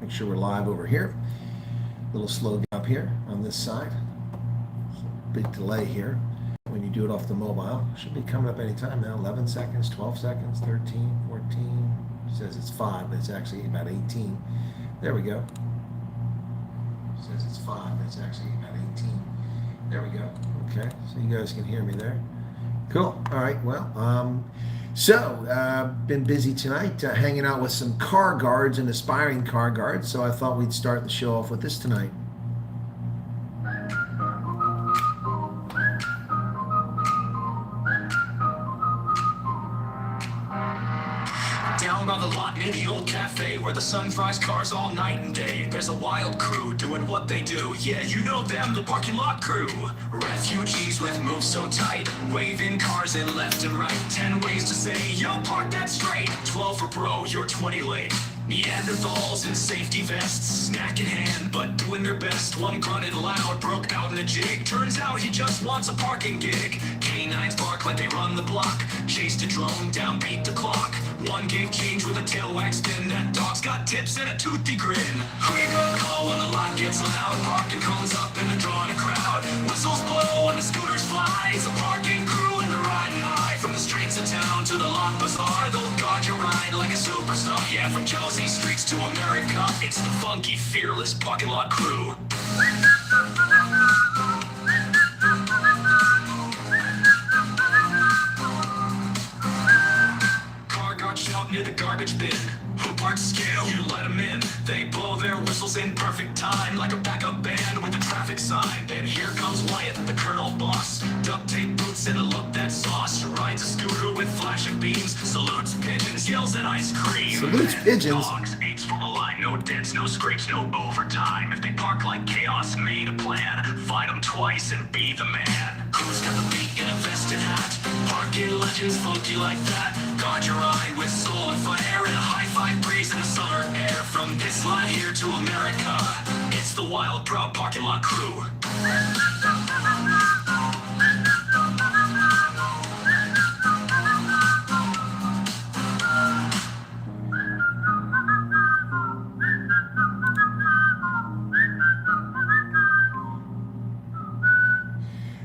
Make sure we're live over here. A little slow up here on this side. Big delay here when you do it off the mobile. Should be coming up anytime now. 11 seconds, 12 seconds, 13, 14. It says it's 5, but it's actually about 18. There we go. It says it's 5, but it's actually about 18. There we go. Okay, so you guys can hear me there. Cool. All right. Well, been busy tonight, hanging out with some car guards and aspiring car guards. So I thought we'd start the show off with this tonight. Down on the lot near the old cafe where the sun fries cars all night and day. There's a wild crew doing what they do. Yeah, you know them, the parking lot crew. Refugees with moves so tight, waving cars in left and right. 10 ways to say, yo, park that straight. 12 for bro, you're 20 late. Neanderthals in safety vests, snack in hand, but doing their best. One grunted loud, broke out in a jig. Turns out he just wants a parking gig. Canines bark like they run the block. Chased a drone, downbeat the clock. One gave change with a tail wag spin. That dog's got tips and a toothy grin. Who you gonna call when the lot gets loud? Parking cones up and they're drawing a crowd. Whistles blow and the scooters fly. It's a parking crew and they're riding high. From the streets of town to the lot bazaar, they'll guard your ride like a superstar. Yeah, from Jersey streets to America, it's the funky, fearless parking lot crew. Car guard shout near the garbage bin. Who parks scale? You let them in. They blow their whistles in perfect time, like a backup band with a traffic sign. Then here comes Wyatt, the Colonel boss. Duct tape boots and a look that's sauce. Rides a scooter with flashing beams. Salutes pigeons, yells at ice cream. Salutes pigeons. Dogs, eats from the line, no dents, no scrapes, no overtime. If they park like chaos, made a plan. Fight them twice and be the man. Who's got the beat in a vest and hat? Parking legends funky like that. Guard your eye with soul and fire and a high-five breeze in the summer air. From this line here to America, it's the wild, proud parking lot crew.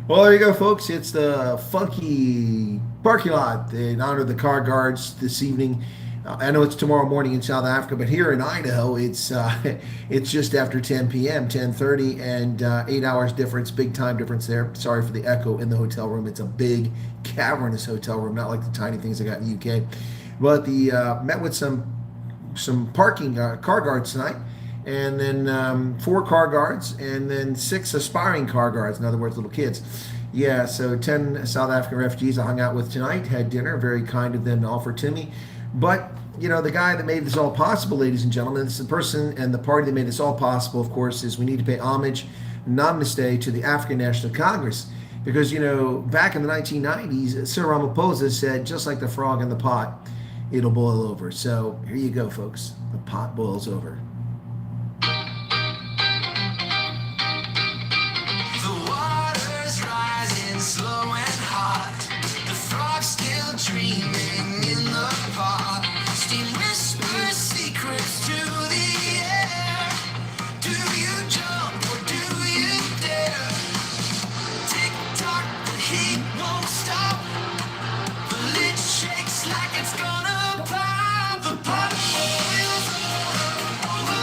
Well, there you go, folks. It's the funky parking lot in honor of the car guards this evening. I know it's tomorrow morning in South Africa, but here in Idaho, it's just after 10 p.m., 10:30, and 8 hours difference, big time difference there. Sorry for the echo in the hotel room. It's a big, cavernous hotel room, not like the tiny things I got in the UK. But met with some parking car guards tonight, and then 4 car guards, and then 6 aspiring car guards, in other words, little kids. Yeah, so 10 South African refugees I hung out with tonight, had dinner, very kind of them to offer to me. But, you know, the guy that made this all possible, ladies and gentlemen, it's the person and the party that made this all possible, of course, is we need to pay homage, namaste, to the African National Congress. Because, you know, back in the 1990s, Sir Ramaphosa said, just like the frog in the pot, it'll boil over. So here you go, folks. The pot boils over. The water's rising slow and hot. The frog's still dreaming in the pot. Steam whispers secrets to the air. Do you jump or do you dare? Tick tock, the heat won't stop. The lid shakes like it's gonna pop. The pot boils over.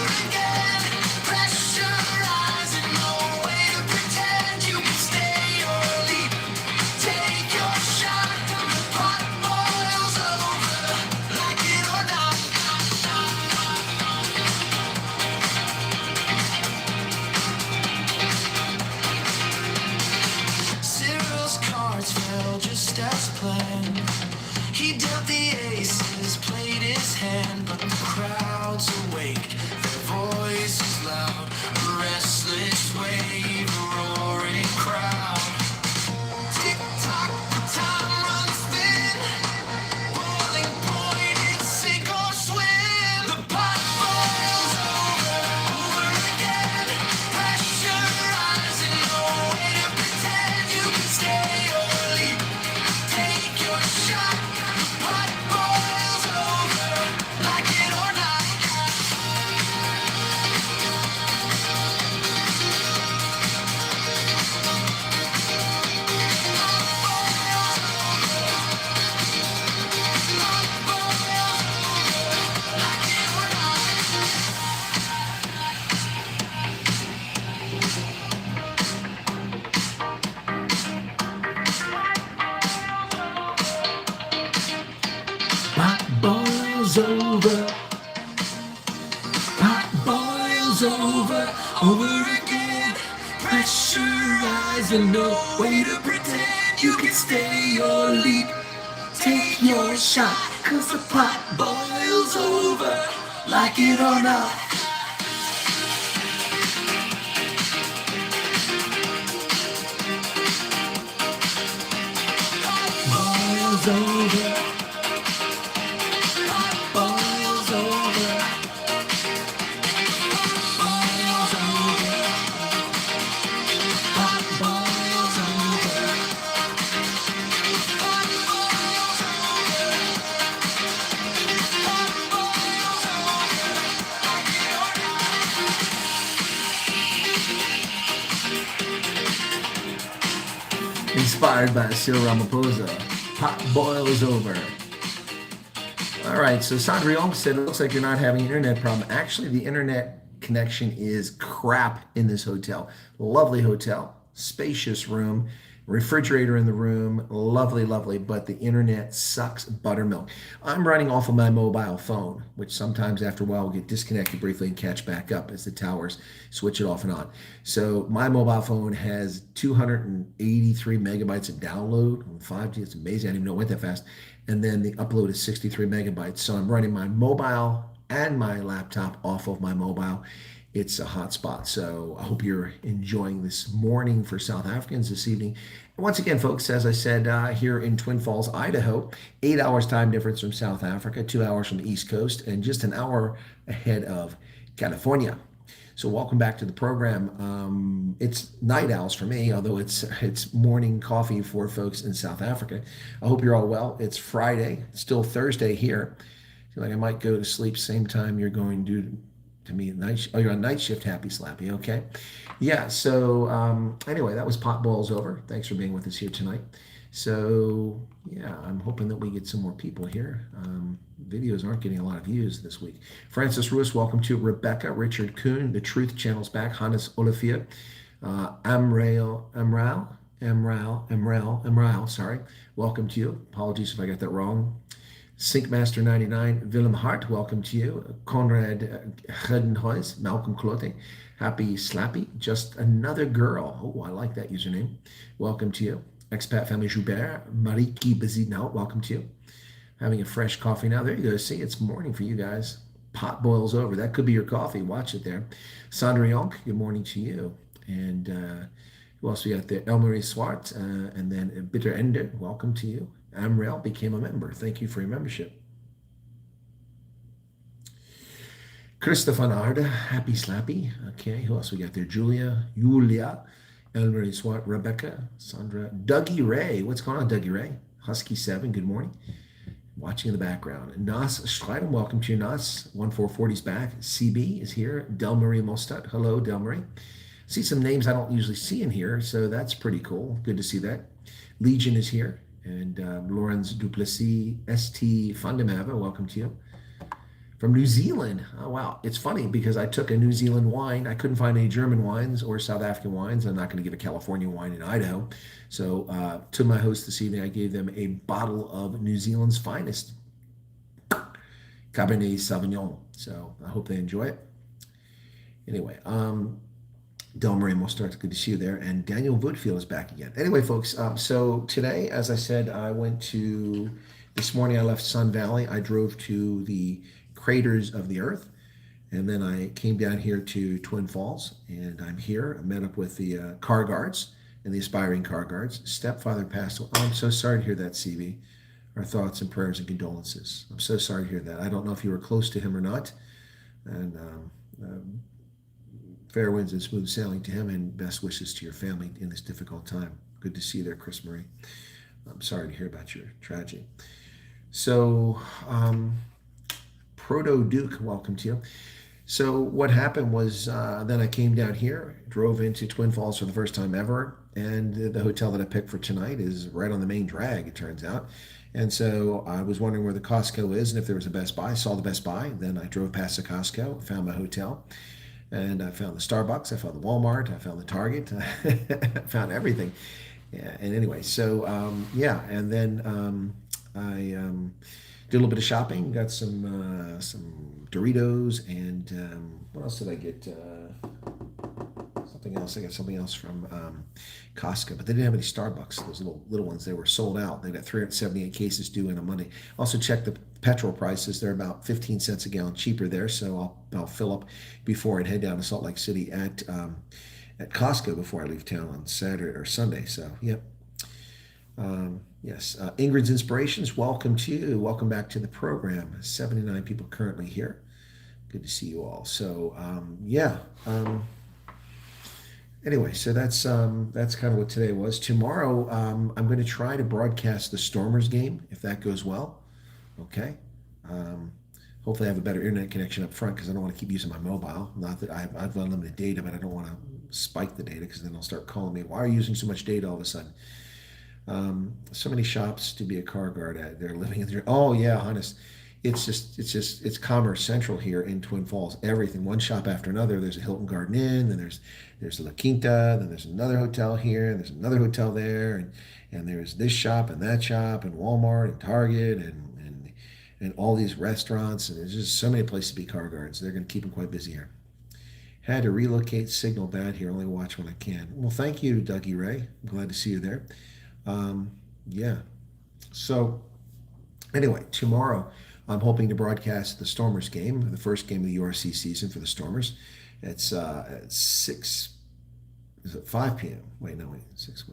boils over again. Pressurize and no way to pretend you can stay or leap. Take your shot, cause the pot boils over, like it or not. Boils over. Boils over. Boils over. Boils over. Inspired by Cyril Ramaphosa, pot boils over. All right, so Sandrion said, it looks like you're not having an internet problem. Actually, the internet connection is crap in this hotel. Lovely hotel, spacious room, refrigerator in the room, lovely, lovely, but the internet sucks buttermilk. I'm running off of my mobile phone, which sometimes after a while will get disconnected briefly and catch back up as the towers switch it off and on. So my mobile phone has 283 megabytes of download on 5G. It's amazing. I didn't even know it went that fast. And then the upload is 63 megabytes. So I'm running my mobile and my laptop off of my mobile. It's a hot spot. So I hope you're enjoying this morning for South Africans this evening. And once again, folks, as I said, here in Twin Falls, Idaho, 8 hours time difference from South Africa, 2 hours from the East Coast, and just an hour ahead of California. So welcome back to the program. It's night owls for me, although it's morning coffee for folks in South Africa. I hope you're all well. It's Friday, still Thursday here. I feel like I might go to sleep same time you're going to me at night. Oh, you're on night shift. Happy Slappy. Okay. Yeah. So anyway, that was pot boils over. Thanks for being with us here tonight. So yeah, I'm hoping that we get some more people here. Videos aren't getting a lot of views this week. Francis Ruiz, welcome to Rebecca. Richard Kuhn, The Truth Channel's back. Hannes Olafia, Amrail, sorry. Welcome to you. Apologies if I got that wrong. Syncmaster 99, Willem Hart, welcome to you. Conrad Gedenhuis, Malcolm Clothing, Happy Slappy, Just Another Girl. Oh, I like that username. Welcome to you. Expat Family Joubert, Mariki Bezuidenhout, welcome to you. Having a fresh coffee now. There you go. See, it's morning for you guys. Pot boils over. That could be your coffee. Watch it there. Sandra Yonk, good morning to you. And who else we got there? Elmarie Swart, and then Bitter Ender, welcome to you. Amrail became a member. Thank you for your membership. Christopher Arda, Happy Slappy. Okay, who else we got there? Julia, Elmarie Swart, Rebecca, Sandra, Dougie Ray. What's going on, Dougie Ray? Husky7, good morning. Watching in the background. Nas Streidem, welcome to you, Nas. 1440's back. CB is here. Delmarie Mostad. Hello, Delmarie. See some names I don't usually see in here, so that's pretty cool. Good to see that. Legion is here. And Lawrence Duplessis, ST Fundamava, welcome to you. From New Zealand. Oh, wow. It's funny because I took a New Zealand wine. I couldn't find any German wines or South African wines. I'm not going to give a California wine in Idaho. So to my host this evening, I gave them a bottle of New Zealand's finest Cabernet Sauvignon. So I hope they enjoy it. Anyway, Delmarie Mostart, good to see you there. And Daniel Woodfield is back again. Anyway, folks, so today, as I said, this morning I left Sun Valley. I drove to the craters of the earth, and then I came down here to Twin Falls, and I'm here. I met up with the car guards and the aspiring car guards. Stepfather passed away. Oh, I'm so sorry to hear that, CV. Our thoughts and prayers and condolences. I'm so sorry to hear that. I don't know if you were close to him or not, and fair winds and smooth sailing to him, and best wishes to your family in this difficult time. Good to see you there, Chris Marie. I'm sorry to hear about your tragedy. So, Proto Duke, welcome to you. So what happened was then I came down here, drove into Twin Falls for the first time ever, and the hotel that I picked for tonight is right on the main drag, it turns out. And so I was wondering where the Costco is and if there was a Best Buy. I saw the Best Buy, then I drove past the Costco, found my hotel, and I found the Starbucks, I found the Walmart, I found the Target, I found everything. Yeah, and anyway, so yeah, and then I Did a little bit of shopping. Got some Doritos and what else did I get? Something else. I got something else from Costco, but they didn't have any Starbucks. Those little ones, they were sold out. They got 378 cases due in on Monday. Also checked the petrol prices. They're about 15 cents a gallon cheaper there. So I'll fill up before I head down to Salt Lake City at Costco before I leave town on Saturday or Sunday. So yep. Yes, Ingrid's Inspirations, welcome to you. Welcome back to the program. 79 people currently here. Good to see you all. So yeah. Anyway, so that's kind of what today was. Tomorrow, I'm going to try to broadcast the Stormers game if that goes well. Okay. Hopefully, I have a better internet connection up front because I don't want to keep using my mobile. Not that I've unlimited data, but I don't want to spike the data because then they'll start calling me. Why are you using so much data all of a sudden? So many shops to be a car guard at. They're living in there. Oh yeah, honest. It's Commerce Central here in Twin Falls. Everything, one shop after another. There's a Hilton Garden Inn, then there's La Quinta, then there's another hotel here, and there's another hotel there, and there's this shop and that shop and Walmart and Target and all these restaurants, and there's just so many places to be car guards. They're going to keep them quite busy here. Had to relocate, signal bad here. Only watch when I can. Well, thank you, Dougie Ray. I'm glad to see you there. Yeah. So anyway, tomorrow I'm hoping to broadcast the Stormers game, the first game of the URC season for the Stormers. It's at 6. Is it 5 p.m.? Wait, 6.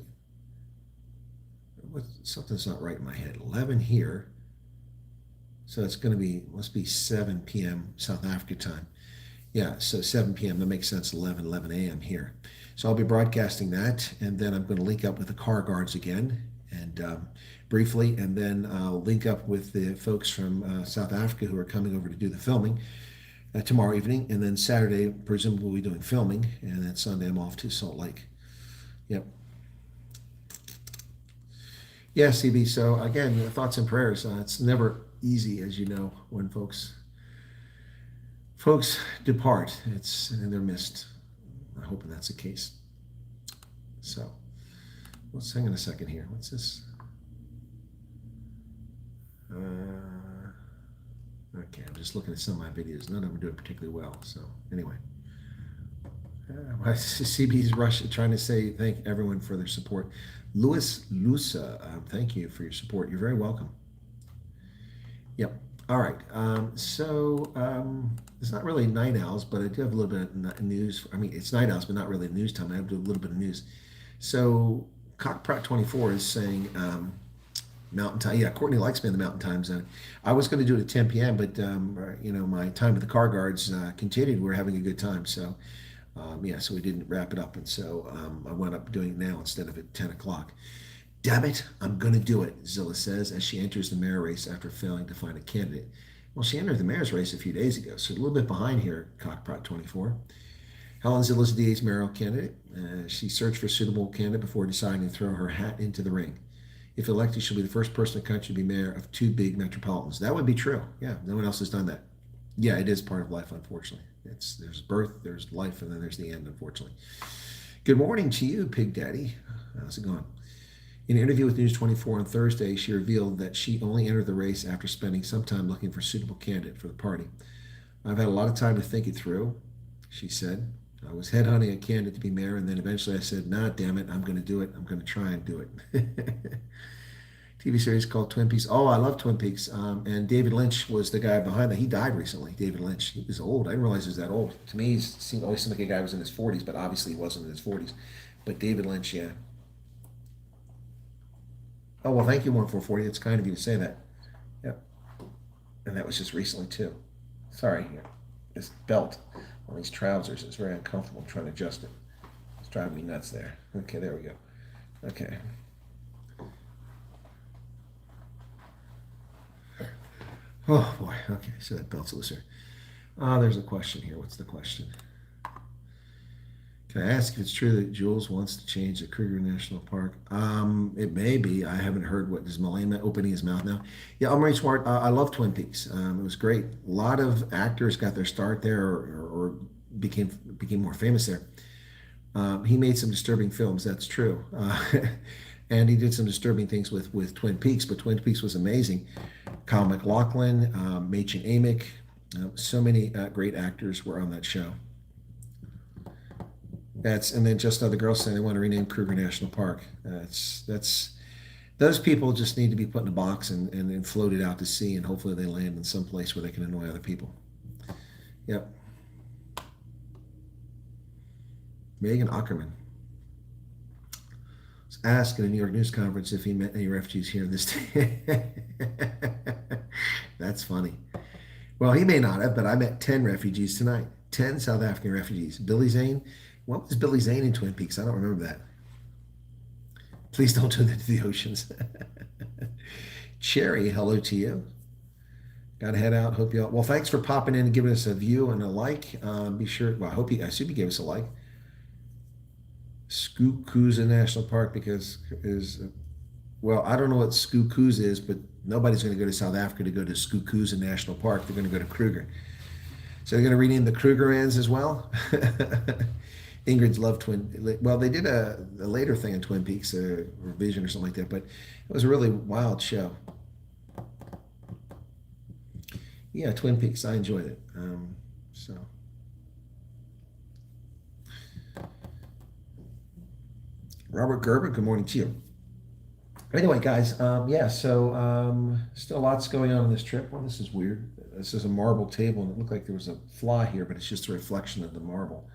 Something's not right in my head. 11 here. So it's going to must be 7 p.m. South Africa time. Yeah, so 7 p.m. That makes sense. 11 a.m. here. So I'll be broadcasting that, and then I'm going to link up with the car guards again, and briefly, and then I'll link up with the folks from South Africa who are coming over to do the filming tomorrow evening, and then Saturday, presumably we'll be doing filming, and then Sunday I'm off to Salt Lake. Yep. Yeah, CB. So again, thoughts and prayers. It's never easy, as you know, when folks depart. And they're missed. I'm hoping that's the case. So let's hang on a second here. What's this? Okay, I'm just looking at some of my videos. None of them are doing particularly well. So anyway, CB's rush trying to say thank everyone for their support. Louis Lusa, thank you for your support. You're very welcome. Yep. All right. It's not really night owls, but I do have a little bit of news. I mean, it's night owls, but not really news time. I have to do a little bit of news. So Cockprat 24 is saying Mountain Time. Yeah, Courtney likes me in the Mountain Time Zone. I was going to do it at 10 p.m., but my time with the car guards continued. We're having a good time, so so we didn't wrap it up, and so I wound up doing it now instead of at 10 o'clock. Damn it, I'm going to do it, Zilla says as she enters the mayor race after failing to find a candidate. Well, she entered the mayor's race a few days ago, so a little bit behind here, Cockprat 24. Helen Zilla's DA's mayoral candidate. She searched for a suitable candidate before deciding to throw her hat into the ring. If elected, she'll be the first person in the country to be mayor of 2 big metropolitans. That would be true. Yeah, no one else has done that. Yeah, it is part of life, unfortunately. There's birth, there's life, and then there's the end, unfortunately. Good morning to you, Pig Daddy. How's it going? In an interview with News 24 on Thursday, she revealed that she only entered the race after spending some time looking for a suitable candidate for the party. I've had a lot of time to think it through, she said. I was headhunting a candidate to be mayor, and then eventually I said, nah, damn it, I'm going to do it. I'm going to try and do it. TV series called Twin Peaks. Oh, I love Twin Peaks. And David Lynch was the guy behind that. He died recently, David Lynch. He was old. I didn't realize he was that old. To me, he always seemed like a guy who was in his 40s, but obviously he wasn't in his 40s. But David Lynch, yeah. Oh, well, thank you, 1440. It's kind of you to say that. Yep. And that was just recently, too. Sorry. This belt on these trousers is very uncomfortable. I'm trying to adjust it. It's driving me nuts there. Okay, there we go. Okay. Oh, boy. Okay, so that belt's looser. There's a question here. What's the question? Can I ask if it's true that Jules wants to change the Kruger National Park? It may be. I haven't heard what is Malema opening his mouth now. Yeah, I'm Marie Smart. I love Twin Peaks. It was great. A lot of actors got their start there or became more famous there. He made some disturbing films. That's true. And he did some disturbing things with Twin Peaks, but Twin Peaks was amazing. Kyle MacLachlan, Machen Amick, so many great actors were on that show. And then Just Another Girl saying they want to rename Kruger National Park. Those people just need to be put in a box and floated out to sea, and hopefully they land in some place where they can annoy other people. Yep. Megan Ackerman was asked at a New York news conference if he met any refugees here in this state. That's funny. Well, he may not have, but I met 10 refugees tonight. 10 South African refugees. Billy Zane. What was Billy Zane in Twin Peaks? I don't remember that. Please don't turn that to the oceans. Cherry, hello to you. Got to head out. Hope you all. Well, thanks for popping in and giving us a view and a like. Be sure. Well, I assume you gave us a like. Skukuza National Park because well, I don't know what Skukuza is, but nobody's going to go to South Africa to go to Skukuza National Park. They're going to go to Kruger. So they're going to rename the Krugerrands as well. Ingrid's loved Twin. Well, they did a later thing in Twin Peaks, a revision or something like that, but it was a really wild show. Yeah, Twin Peaks. I enjoyed it. So. Robert Gerber, good morning to you. Anyway, guys, yeah, so still lots going on this trip. Well, this is weird. This is a marble table, and it looked like there was a fly here, but it's just a reflection of the marble.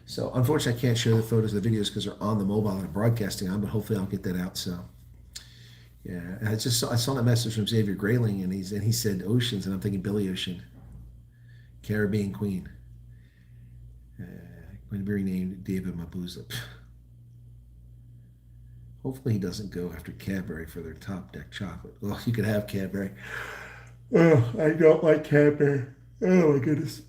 So, unfortunately, I can't share the photos of the videos because they're on the mobile and I'm broadcasting on, but hopefully I'll get that out. So, yeah, I saw that message from Xavier Grayling, and he said oceans, and I'm thinking Billy Ocean, Caribbean Queen. Going to be renamed David Mabuza. Hopefully he doesn't go after Cadbury for their top deck chocolate. Well, you could have Cadbury. Oh, I don't like Cadbury. Oh my goodness.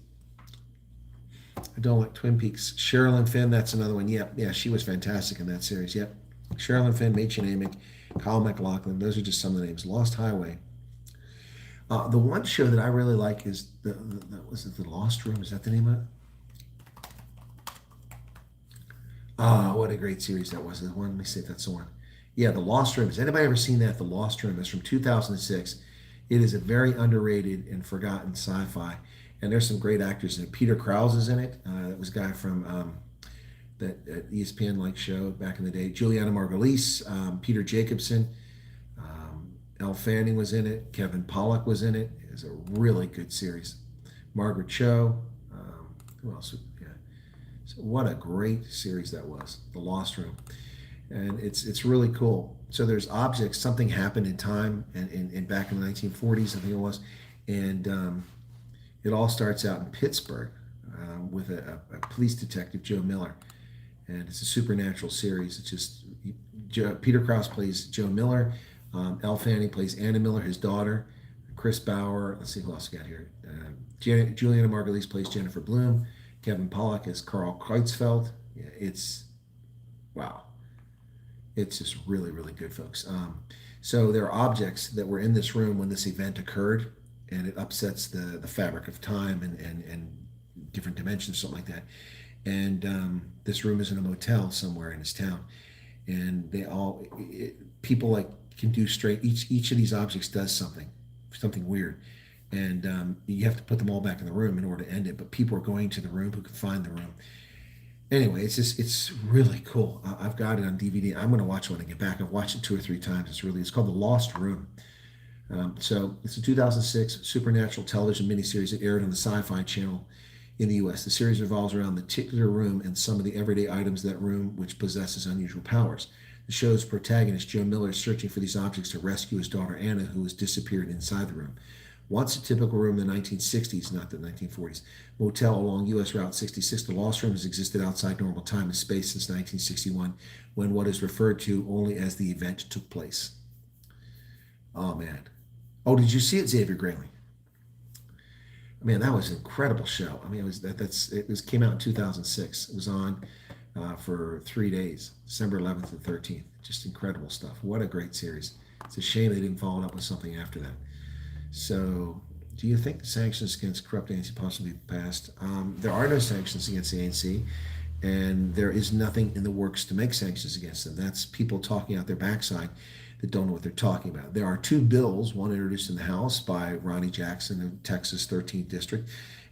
I don't like Twin Peaks. Sherilyn Finn, that's another one. Yep, yeah, she was fantastic in that series. Yep. Sherilyn Finn, Machen Amick, Kyle MacLachlan. Those are just some of the names. Lost Highway. The one show that I really like is was it The Lost Room? Is that the name of it? Ah, what a great series that was. The one, let me see if that's the one. Yeah, The Lost Room. Has anybody ever seen that? The Lost Room. It's from 2006. It is a very underrated and forgotten sci-fi. And there's some great actors in it. Peter Krause is in it. That was a guy from that ESPN-like show back in the day. Juliana Margulies, Peter Jacobson, Elle Fanning was in it. Kevin Pollak was in it. It was a really good series. Margaret Cho. Who else? Yeah. So what a great series that was. The Lost Room. And it's really cool. So there's objects. Something happened in time and back in the 1940s, I think it was. And it all starts out in Pittsburgh with a police detective, Joe Miller. And it's a supernatural series. It's just Peter Krause plays Joe Miller. Elle Fanning plays Anna Miller, his daughter. Chris Bauer. Let's see who else we got here. Juliana Margulies plays Jennifer Bloom. Kevin Pollak is Carl Kreutzfeldt. Yeah, it's wow. It's just really, really good, folks. So there are objects that were in this room when this event occurred, and it upsets the fabric of time and different dimensions, something like that. And this room is in a motel somewhere in this town, and people like can do straight. Each of these objects does something weird, and you have to put them all back in the room in order to end it. But people are going to the room who can find the room. Anyway, it's really cool. I've got it on DVD. I'm going to watch it when I get back. I've watched it 2 or 3 times. It's called The Lost Room. So it's a 2006 supernatural television miniseries that aired on the Sci-Fi channel in the U.S. The series revolves around the titular room and some of the everyday items of that room which possesses unusual powers. The show's protagonist, Joe Miller, is searching for these objects to rescue his daughter Anna, who has disappeared inside the room. Once a typical room in the 1960s, not the 1940s, motel along U.S. Route 66, the Lost Room has existed outside normal time and space since 1961, when what is referred to only as the event took place. Oh, man. Oh, did you see it, Xavier Grayling? Man, that was an incredible show. I mean, it came out in 2006. It was on for 3 days, December 11th and 13th. Just incredible stuff. What a great series. It's a shame they didn't follow it up with something after that. So, do you think the sanctions against corrupt ANC possibly be passed? There are no sanctions against the ANC. And there is nothing in the works to make sanctions against them. That's people talking out their backside that don't know what they're talking about. There are two bills, one introduced in the House by Ronnie Jackson of Texas 13th District,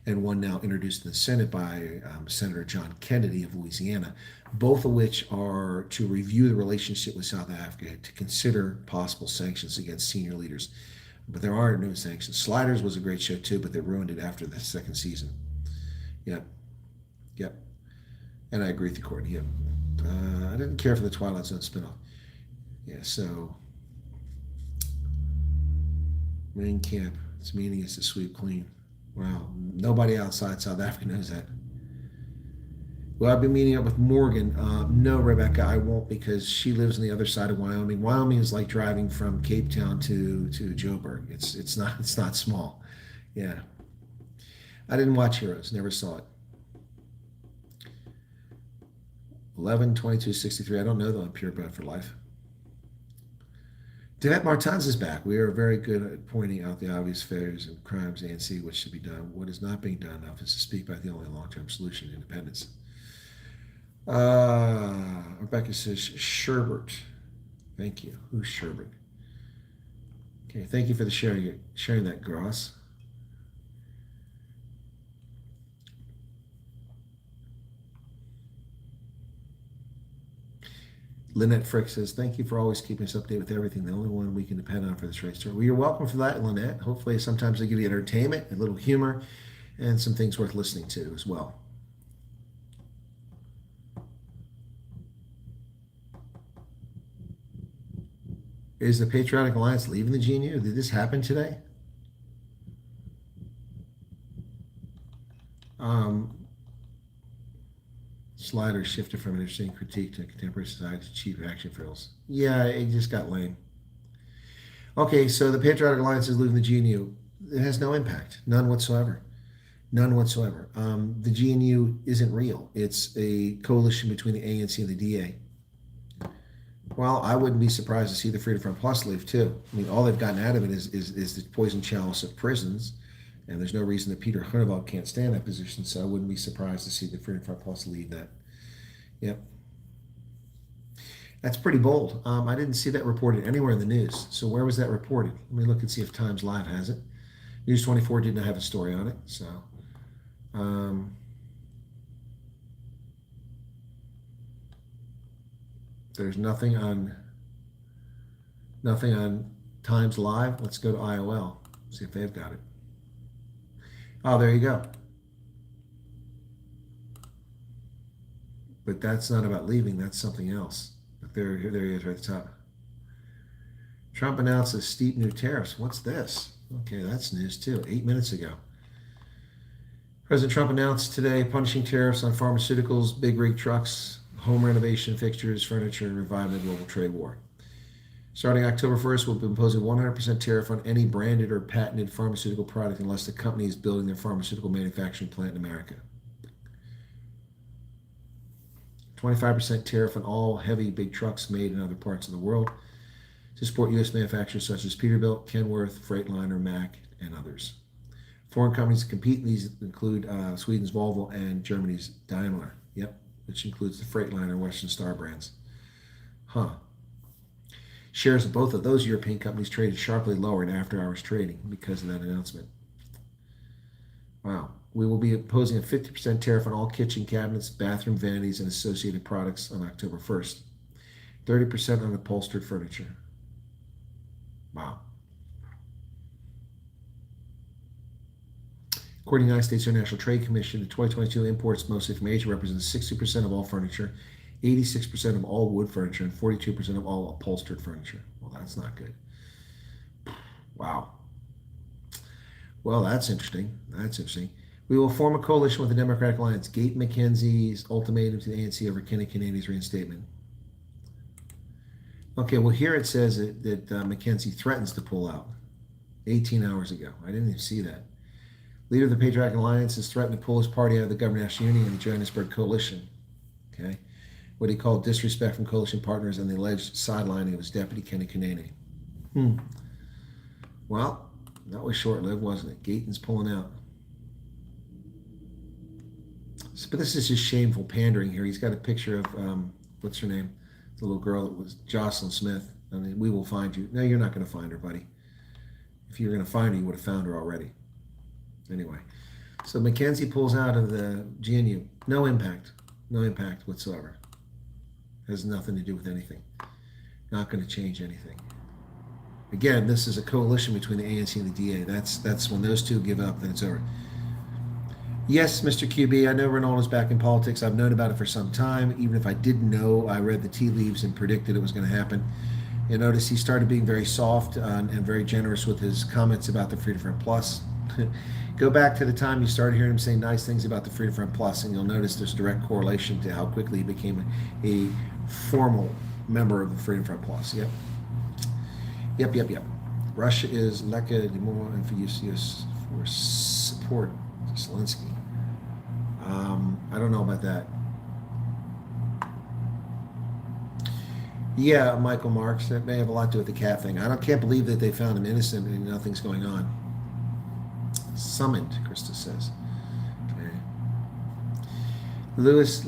and one now introduced in the Senate by Senator John Kennedy of Louisiana, both of which are to review the relationship with South Africa, to consider possible sanctions against senior leaders. But there are no sanctions. Sliders was a great show too, but they ruined it after the second season. Yep. Yep. And I agree with you, Courtney. Yep. I didn't care for the Twilight Zone spinoff. Yeah, so main camp, its meaning is to sweep clean. Wow, nobody outside South Africa knows that. Well, I've been meeting up with Morgan. No, Rebecca, I won't, because she lives on the other side of Wyoming. Wyoming is like driving from Cape Town to Joburg. It's not small. Yeah, I didn't watch Heroes. Never saw it. 11/22/63. I don't know though. I'm purebred for life. Danette Martins is back. We are very good at pointing out the obvious failures and crimes ANC which should be done. What is not being done enough is to speak about the only long-term solution: independence. Rebecca says Sherbert. Thank you. Who's Sherbert? Okay, thank you for the sharing that, Gross. Lynette Frick says, thank you for always keeping us updated with everything. The only one we can depend on for this race. Well, you're welcome for that, Lynette. Hopefully sometimes they give you entertainment, a little humor, and some things worth listening to as well. Is the Patriotic Alliance leaving the GNU? Did this happen today? Slider shifted from an interesting critique to contemporary society to cheap action films. Yeah, it just got lame. Okay, so the Patriotic Alliance is leaving the GNU. It has no impact, none whatsoever. None whatsoever. The GNU isn't real. It's a coalition between the ANC and the DA. Well, I wouldn't be surprised to see the Freedom Front Plus leave too. I mean, all they've gotten out of it is the poison chalice of prisons, and there's no reason that Peter Huneveld can't stand that position, so I wouldn't be surprised to see the Freedom Front Plus leave that. Yep. That's pretty bold. I didn't see that reported anywhere in the news. So where was that reported? Let me look and see if Times Live has it. News 24 did not have a story on it, so there's nothing on Times Live. Let's go to IOL, see if they've got it. Oh, there you go. But that's not about leaving. That's something else. But there he is right at the top. Trump announces steep new tariffs. What's this? Okay, that's news too. 8 minutes ago. President Trump announced today punishing tariffs on pharmaceuticals, big rig trucks, home renovation fixtures, furniture, and reviving the global trade war. Starting October 1st, we'll be imposing 100% tariff on any branded or patented pharmaceutical product unless the company is building their pharmaceutical manufacturing plant in America. 25% tariff on all heavy big trucks made in other parts of the world to support U.S. manufacturers such as Peterbilt, Kenworth, Freightliner, Mack, and others. Foreign companies that compete in these include Sweden's Volvo and Germany's Daimler, which includes the Freightliner and Western Star brands. Shares of both of those European companies traded sharply lower in after-hours trading because of that announcement. Wow. We will be imposing a 50% tariff on all kitchen cabinets, bathroom vanities, and associated products on October 1st. 30% on upholstered furniture. Wow. According to the United States International Trade Commission, the 2022 imports mostly from Asia represents 60% of all furniture, 86% of all wood furniture, and 42% of all upholstered furniture. Well, that's not good. Wow. Well, that's interesting. That's interesting. We will form a coalition with the Democratic Alliance. Gate McKenzie's ultimatum to the ANC over Kenny Kennedy's reinstatement. Okay, well, here it says that McKenzie threatens to pull out 18 hours ago. I didn't even see that. Leader of the Patriotic Alliance has threatened to pull his party out of the Government National Union and the Johannesburg Coalition. Okay, what he called disrespect from coalition partners and the alleged sidelining of his deputy, Kenny Kenedy. Well, that was short-lived, wasn't it? Gayton's pulling out. But this is just shameful pandering here. He's got a picture of what's her name, the little girl that was Jocelyn Smith. I mean, we will find you. No, you're not going to find her, buddy. If you were going to find her, you would have found her already. Anyway, so Mackenzie pulls out of the GNU. No impact whatsoever. Has nothing to do with anything. Not going to change anything. Again, this is a coalition between the ANC and the DA. That's when those two give up, then it's over. Yes, Mr. QB, I know Ronaldo's back in politics. I've known about it for some time. Even if I didn't know, I read the tea leaves and predicted it was going to happen. You notice he started being very soft and very generous with his comments about the Freedom Front Plus. Go back to the time you started hearing him say nice things about the Freedom Front Plus, and you'll notice there's a direct correlation to how quickly he became a formal member of the Freedom Front Plus. Yep. Russia is Leka Demore and for support Zelensky. I don't know about that. Yeah, Michael Marks, that may have a lot to do with the cat thing. Can't believe that they found him innocent and nothing's going on. Summoned, Krista says. Okay. Lewis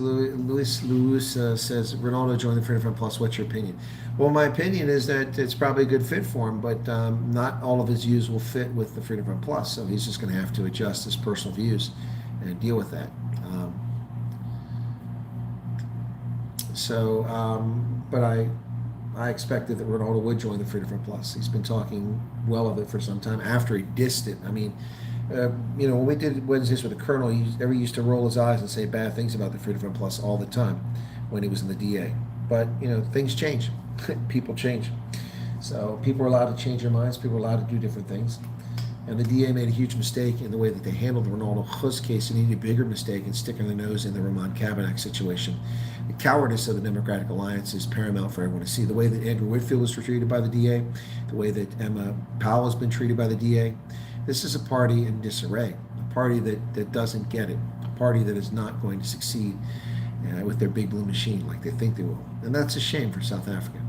says, Ronaldo joined the Freedom Front Plus. What's your opinion? Well, my opinion is that it's probably a good fit for him, but not all of his views will fit with the Freedom Front Plus. So he's just going to have to adjust his personal views and deal with that. But I expected that Ronaldo would join the Freedom Front Plus. He's been talking well of it for some time after he dissed it. I mean, when we did Wednesdays with the Colonel, he used to roll his eyes and say bad things about the Freedom Front Plus all the time when he was in the DA. But, things change. People change. So people are allowed to change their minds. People are allowed to do different things. And the DA made a huge mistake in the way that they handled the Ronaldo Khus case, and he made a bigger mistake in sticking their nose in the Roman Kabanak situation. The cowardice of the Democratic Alliance is paramount for everyone to see. The way that Andrew Whitfield was treated by the DA, the way that Emma Powell has been treated by the DA. This is a party in disarray, a party that doesn't get it, a party that is not going to succeed with their big blue machine like they think they will. And that's a shame for South Africa.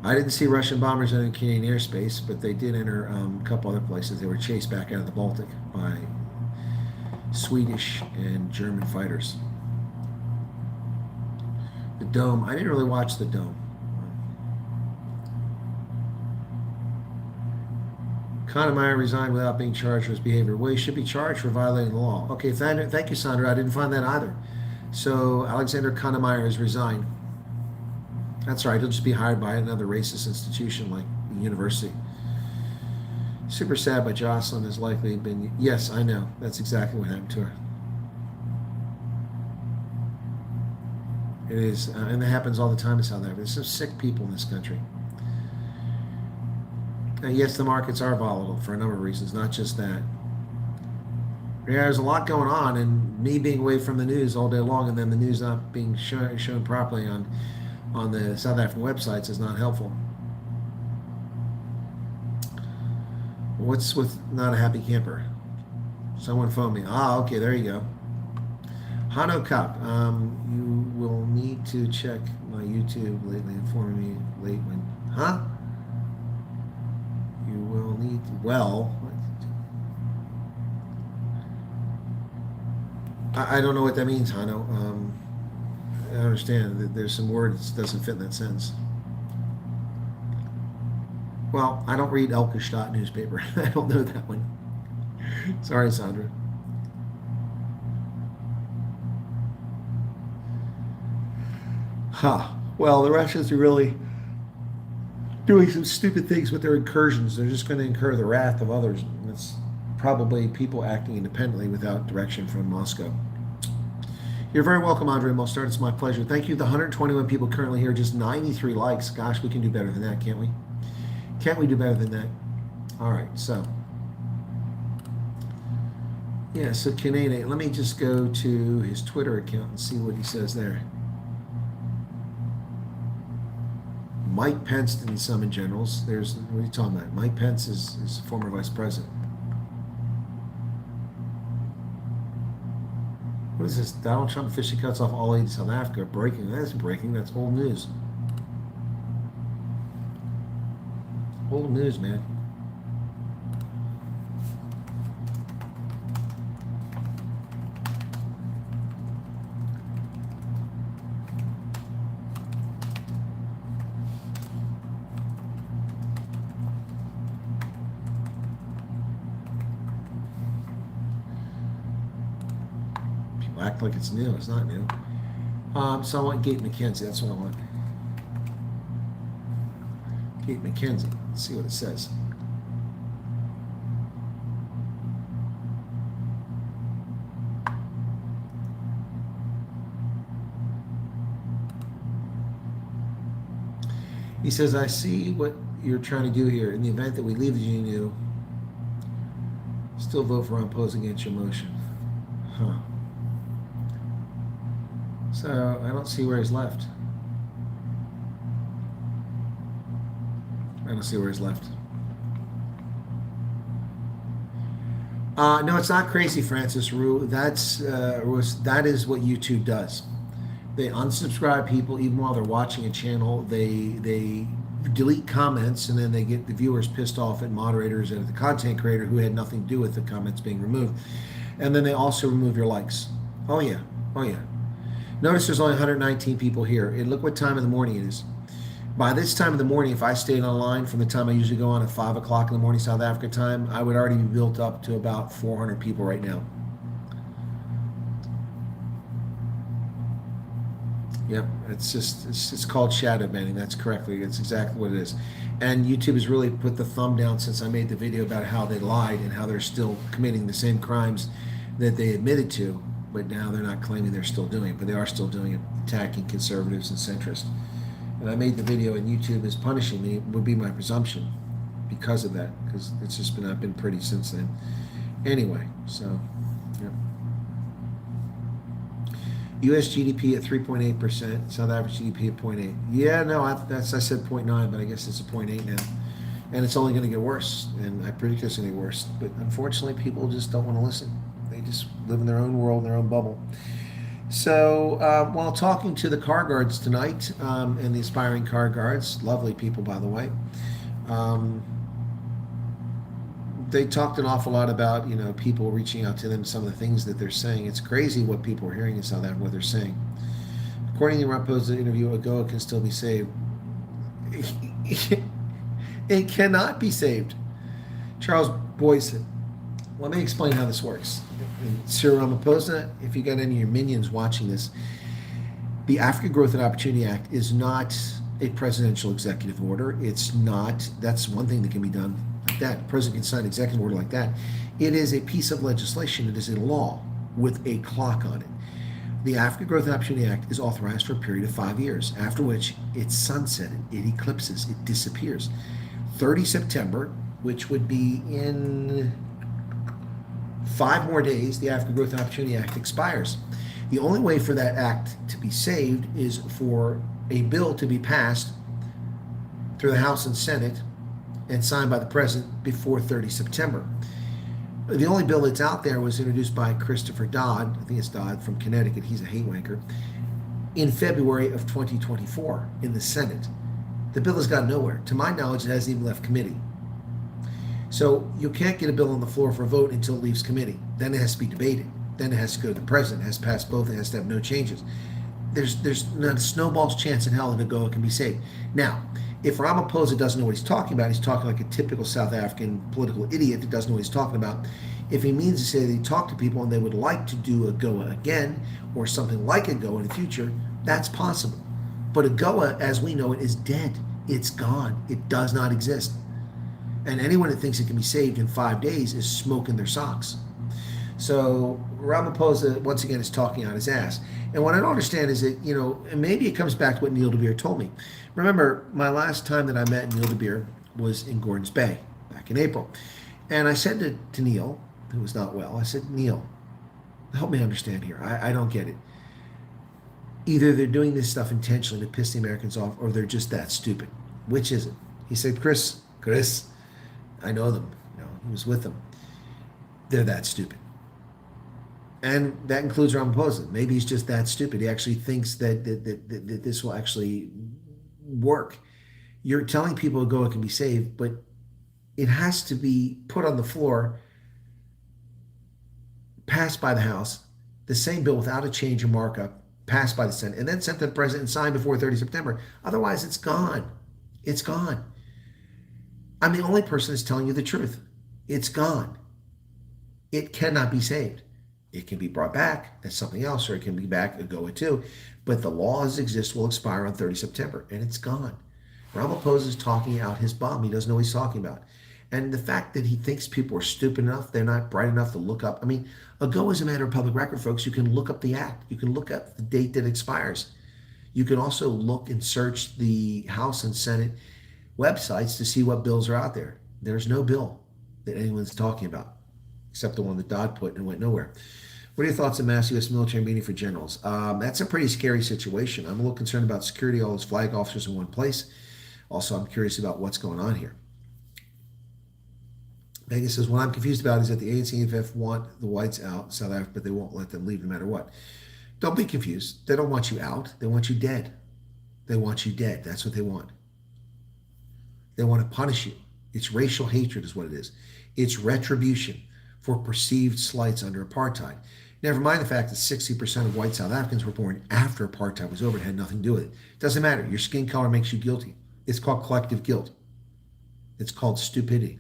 I didn't see Russian bombers enter Canadian airspace, but they did enter a couple other places. They were chased back out of the Baltic by Swedish and German fighters. The Dome, I didn't really watch the Dome. Connemeyer resigned without being charged for his behavior. Well, he should be charged for violating the law. Okay, thank you, Sandra. I didn't find that either. So Alexander Connemeyer has resigned. That's right. He'll just be hired by another racist institution like the university. Super sad by Jocelyn has likely been... Yes, I know. That's exactly what happened to her. It is. And that happens all the time in South Africa. There's some sick people in this country. And yes, the markets are volatile for a number of reasons, not just that. Yeah, there's a lot going on, and me being away from the news all day long and then the news not being shown properly on the South African websites is not helpful. What's with not a happy camper? Someone phoned me. Okay, there you go. Hano Cup, you will need to check my YouTube lately, informing me late when... Huh? You will need to... Well... I don't know what that means, Hano. I understand that there's some words that doesn't fit in that sentence. Well, I don't read Elke newspaper. I don't know that one. Sorry, Sandra. Well, the Russians are really doing some stupid things with their incursions. They're just going to incur the wrath of others. And it's probably people acting independently without direction from Moscow. You're very welcome, Andre Mostert. It's my pleasure. Thank you. The 121 people currently here, just 93 likes. Gosh, we can do better than that, can't we? Can't we do better than that? All right, so. Yeah, so Kanene, let me just go to his Twitter account and see what he says there. Mike Pence didn't summon generals. What are you talking about? Mike Pence is former vice president. What is this? Donald Trump officially cuts off all aid to South Africa. Breaking. That's breaking. That's old news. Old news, man. act like it's new. It's not new. So I want Gate McKenzie. That's what I want. Gate McKenzie. Let's see what it says. He says, I see what you're trying to do here. In the event that we leave the GNU, still vote for unopposed against your motion. Huh. So I don't see where he's left. I don't see where he's left. No, it's not crazy, Francis Rue. That is what YouTube does. They unsubscribe people even while they're watching a channel. They delete comments, and then they get the viewers pissed off at moderators and at the content creator who had nothing to do with the comments being removed. And then they also remove your likes. Oh yeah, oh yeah. Notice there's only 119 people here. And look what time of the morning it is. By this time of the morning, if I stayed online from the time I usually go on at 5 o'clock in the morning South Africa time, I would already be built up to about 400 people right now. Yep, it's called shadow banning. That's correctly. It's exactly what it is. And YouTube has really put the thumb down since I made the video about how they lied and how they're still committing the same crimes that they admitted to, but now they're not claiming they're still doing it, but they are still doing it, attacking conservatives and centrists. And I made the video, and YouTube is punishing me, would be my presumption, because of that, because it's just been, I've been pretty since then. Anyway, so, yeah. U.S. GDP at 3.8%, South Africa GDP at 0.8. Yeah, no, I said 0.9, but I guess it's a 0.8 now. And it's only going to get worse, and I predict it's going to get worse. But unfortunately, people just don't want to listen. They just live in their own world, in their own bubble. So while talking to the car guards tonight, and the aspiring car guards, lovely people, by the way, they talked an awful lot about, you know, people reaching out to them, some of the things that they're saying. It's crazy what people are hearing in South Africa, what they're saying. According to the Ramaphosa interview, AGOA can still be saved. It cannot be saved. Charles Boyce, let me explain how this works. Cyril Ramaphosa, if you got any of your minions watching this, the Africa Growth and Opportunity Act is not a presidential executive order. It's not, that's one thing that can be done like that. The president can sign an executive order like that. It is a piece of legislation. It is a law with a clock on it. The Africa Growth and Opportunity Act is authorized for a period of 5 years, after which it's sunsetted, it eclipses, it disappears. 30 September, which would be in 5 more days, the Africa Growth and Opportunity Act expires. The only way for that act to be saved is for a bill to be passed through the House and Senate and signed by the President before 30 September. The only bill that's out there was introduced by Christopher Dodd, I think it's Dodd from Connecticut, he's a hate wanker, in February of 2024 in the Senate. The bill has gone nowhere. To my knowledge, it hasn't even left committee. So you can't get a bill on the floor for a vote until it leaves committee. Then it has to be debated. Then it has to go to the president. It has to pass both. It has to have no changes. There's not a snowball's chance in hell that AGOA can be saved. Now, if Ramaphosa doesn't know what he's talking about, he's talking like a typical South African political idiot that doesn't know what he's talking about. If he means to say that he talked to people and they would like to do AGOA again, or something like AGOA in the future, that's possible. But AGOA, as we know it, is dead. It's gone. It does not exist. And anyone that thinks it can be saved in 5 days is smoking their socks. So Ramaphosa, once again, is talking out his ass. And what I don't understand is that, you know, and maybe it comes back to what Neil de Beer told me. Remember, my last time that I met Neil de Beer was in Gordons Bay back in April. And I said to Neil, who was not well, I said, Neil, help me understand here. I don't get it. Either they're doing this stuff intentionally to piss the Americans off, or they're just that stupid. Which is it? He said, Chris, I know them. You know, he was with them. They're that stupid. And that includes Ramaphosa. Maybe he's just that stupid. He actually thinks that this will actually work. You're telling people AGOA can be saved, but it has to be put on the floor, passed by the House, the same bill without a change or markup, passed by the Senate, and then sent to the president and signed before 30 September. Otherwise, it's gone. It's gone. I'm the only person that's telling you the truth. It's gone. It cannot be saved. It can be brought back as something else, or it can be back and go into. But the laws exist will expire on 30 September, and it's gone. Ramaphosa is talking out his bum. He doesn't know what he's talking about. And the fact that he thinks people are stupid enough, they're not bright enough to look up. I mean, ago is a matter of public record, folks. You can look up the act. You can look up the date that expires. You can also look and search the House and Senate websites to see what bills are out there. There's no bill that anyone's talking about, except the one that Dodd put and went nowhere. What are your thoughts on mass U.S. military meeting for generals? That's a pretty scary situation. I'm a little concerned about security, all those flag officers in one place. Also, I'm curious about what's going on here. Vegas says, what I'm confused about is that the ANC and EFF want the whites out in South Africa, but they won't let them leave no matter what. Don't be confused. They don't want you out. They want you dead. They want you dead. That's what they want. They want to punish you. It's racial hatred is what it is. It's retribution for perceived slights under apartheid. Never mind the fact that 60% of white South Africans were born after apartheid was over. It had nothing to do with it. It doesn't matter. Your skin color makes you guilty. It's called collective guilt. It's called stupidity.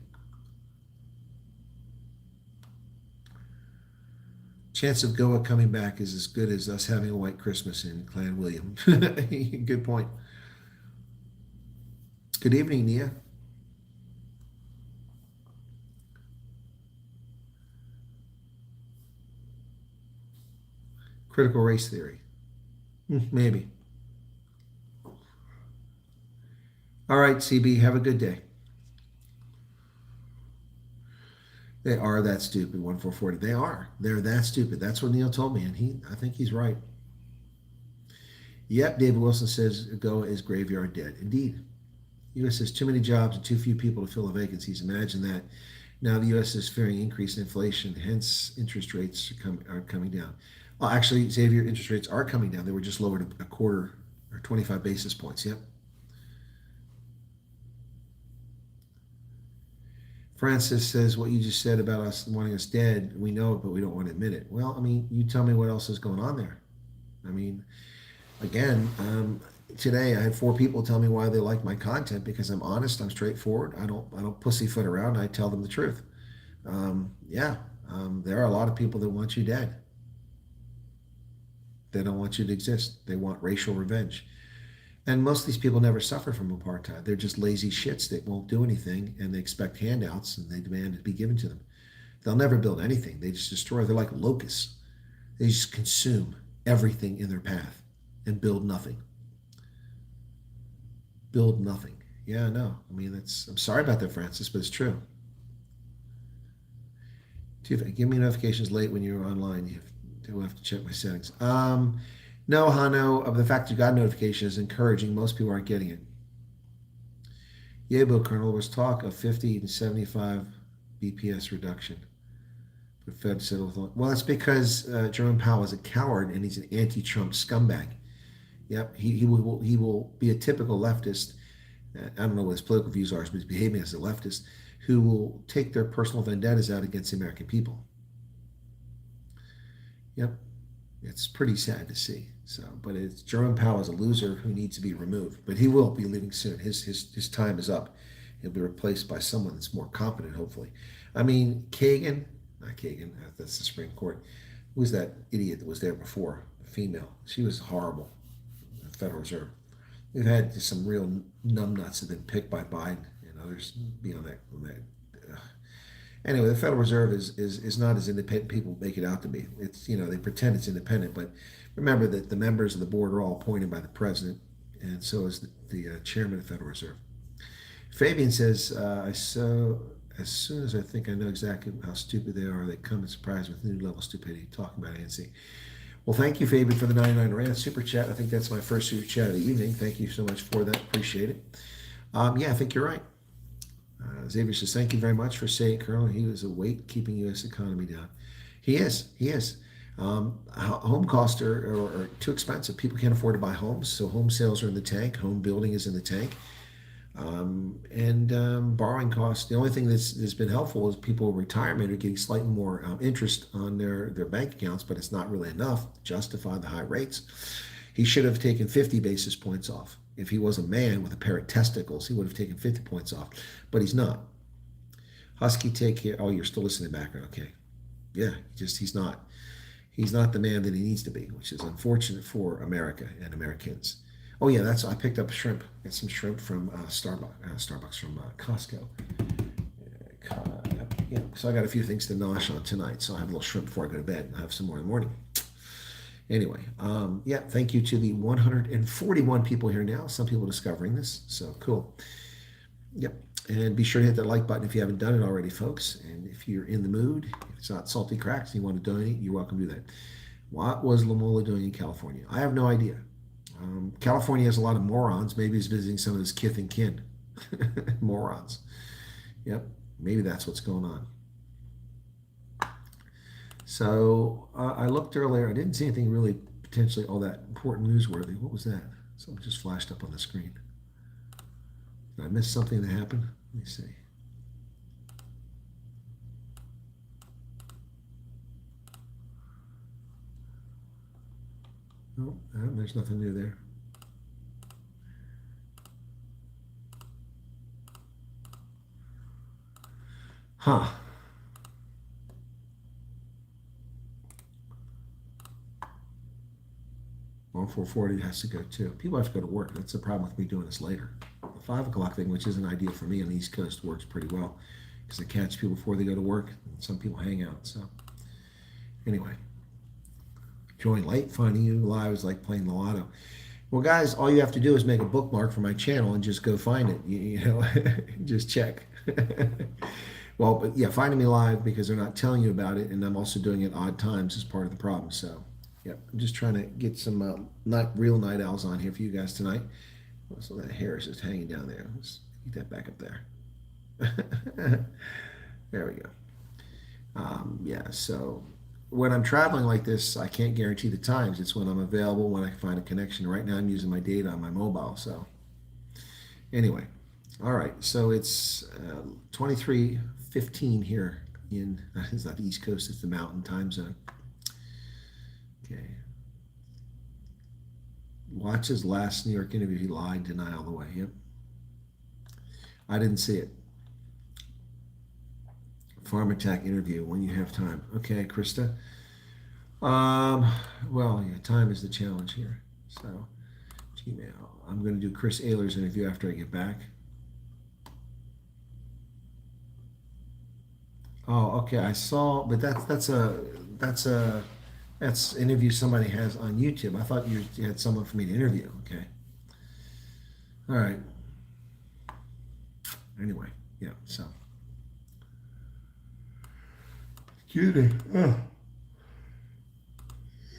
Chance of Goa coming back is as good as us having a white Christmas in Clan William. Good point. Good evening, Nia. Critical race theory. Maybe. All right, CB, have a good day. They are that stupid, 1440. They are. They're that stupid. That's what Neil told me, and I think he's right. Yep, David Wilson says Goa is graveyard dead. Indeed. U.S. has too many jobs and too few people to fill the vacancies. Imagine that. Now the U.S. is fearing increased inflation, hence interest rates are coming down. Well, actually, Xavier, interest rates are coming down. They were just lowered a quarter or 25 basis points. Yep. Francis says, what you just said about us wanting us dead, we know it, but we don't want to admit it. Well, I mean, you tell me what else is going on there. I mean, again, today I had 4 people tell me why they like my content because I'm honest, I'm straightforward. I don't pussyfoot around. I tell them the truth. There are a lot of people that want you dead. They don't want you to exist. They want racial revenge. And most of these people never suffer from apartheid. They're just lazy shits that won't do anything, and they expect handouts, and they demand it to be given to them. They'll never build anything. They just destroy. They're like locusts. They just consume everything in their path and build nothing. Build nothing. Yeah, no. I mean, I'm sorry about that, Francis, but it's true. Give me notifications late when you're online. You have to check my settings. No, Hano, of the fact you got notification is encouraging. Most people aren't getting it. Yeah, Bill Colonel, was talk of 50 and 75 BPS reduction. The Fed said, well, that's because Jerome Powell is a coward and he's an anti-Trump scumbag. Yep, he will be a typical leftist. I don't know what his political views are, but he's behaving as a leftist who will take their personal vendettas out against the American people. Yep. It's pretty sad to see. So, but Jerome Powell is a loser who needs to be removed. But he will be leaving soon. His time is up. He'll be replaced by someone that's more competent, hopefully. I mean, not Kagan, that's the Supreme Court. Who was that idiot that was there before? A female. She was horrible. The Federal Reserve. We've had just some real numbnuts that have been picked by Biden and others be on that. Anyway, the Federal Reserve is not as independent people make it out to be. It's, they pretend it's independent, but remember that the members of the board are all appointed by the president, and so is the chairman of the Federal Reserve. Fabian says, as soon as I think I know exactly how stupid they are, they come and surprise me with new level stupidity, talking about ANC. Well, thank you, Fabian, for the 99 Rand super chat. I think that's my first super chat of the evening. Thank you so much for that. Appreciate it. I think you're right. Xavier says, thank you very much for saying, Colonel, he was a weight keeping U.S. economy down. He is. Home costs are too expensive. People can't afford to buy homes, so home sales are in the tank. Home building is in the tank. Borrowing costs, the only thing that's been helpful is people in retirement are getting slightly more interest on their bank accounts, but it's not really enough to justify the high rates. He should have taken 50 basis points off. If he was a man with a pair of testicles, he would have taken 50 points off, but he's not. Husky, take care. Oh, you're still listening in the background. Okay. Yeah, he's not. He's not the man that he needs to be, which is unfortunate for America and Americans. Oh yeah, that's I picked up shrimp. Got some shrimp from Starbucks from Costco. Yeah, so I got a few things to nosh on tonight. So I have a little shrimp before I go to bed, and I have some more in the morning. Anyway, yeah, thank you to the 141 people here now. Some people discovering this, so cool. Yep, and be sure to hit that like button if you haven't done it already, folks. And if you're in the mood, if it's not salty cracks and you want to donate, you're welcome to do that. What was Lamola doing in California? I have no idea. California has a lot of morons. Maybe he's visiting some of his kith and kin. Morons. Yep, maybe that's what's going on. So I looked earlier. I didn't see anything really potentially all that important newsworthy. What was that? Something just flashed up on the screen. Did I miss something that happened? Let me see. No, there's nothing new there. Huh. On 440 has to go too. People have to go to work. That's the problem with me doing this later. The 5 o'clock thing, which isn't ideal for me on the East Coast, works pretty well because I catch people before they go to work. And some people hang out. So anyway, join late, finding you live is like playing the lotto. Well, guys, all you have to do is make a bookmark for my channel and just go find it. You know, just check. Well, but yeah, finding me live because they're not telling you about it, and I'm also doing it odd times is part of the problem. So. Yep, I'm just trying to get some not real night owls on here for you guys tonight. So that hair is just hanging down there. Let's get that back up there. There we go. Yeah, so when I'm traveling like this, I can't guarantee the times. It's when I'm available, when I can find a connection. Right now I'm using my data on my mobile. So anyway, all right. So it's 23:15 here in, it's not the East Coast, it's the Mountain Time Zone. Okay. Watch his last New York interview. He lied, deny all the way. Yep. I didn't see it. Farm attack interview when you have time. Okay, Krista. Well, yeah, time is the challenge here. So, Gmail. I'm going to do Chris Ayler's interview after I get back. Oh, okay. I saw, but that's an interview somebody has on YouTube. I thought you had someone for me to interview. Okay. All right. Anyway, yeah, so. Excuse me.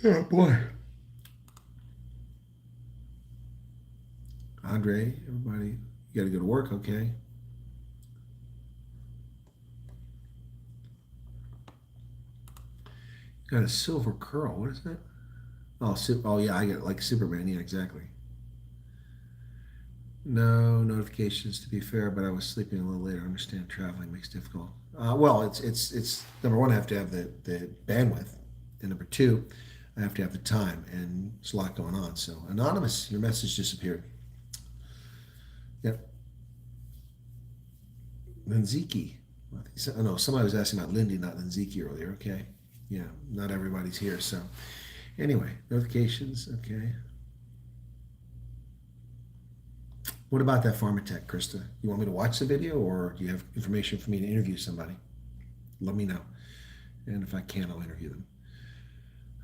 Oh boy. Andre, everybody, you got to go to work, okay? Got a silver curl. What is that? Oh, yeah, I get it like Superman. Yeah, exactly. No notifications, to be fair, but I was sleeping a little later. I understand traveling makes it difficult. Well, it's number one, I have to have the bandwidth, and number two, I have to have the time, and there's a lot going on. So, anonymous, your message disappeared. Yep. Linziki. Oh, no, somebody was asking about Lindy, not Linziki earlier. Okay. Yeah, not everybody's here. So, anyway, notifications. Okay. What about that farm attack, Krista? You want me to watch the video, or do you have information for me to interview somebody? Let me know. And if I can, I'll interview them.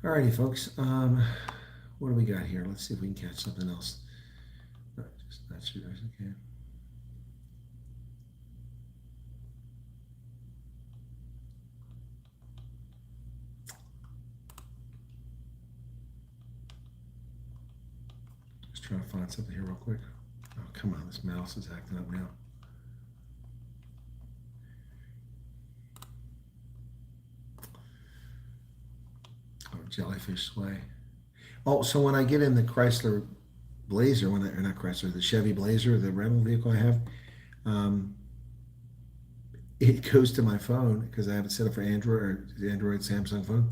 All righty, folks. What do we got here? Let's see if we can catch something else. No, just not sure. Okay. Just trying to find something here real quick. Oh, come on, this mouse is acting up now. Oh, jellyfish sway. Oh, so when I get in the Chrysler Blazer, or not Chrysler, the Chevy Blazer, the rental vehicle I have, it goes to my phone because I have it set up for Android, Samsung phone,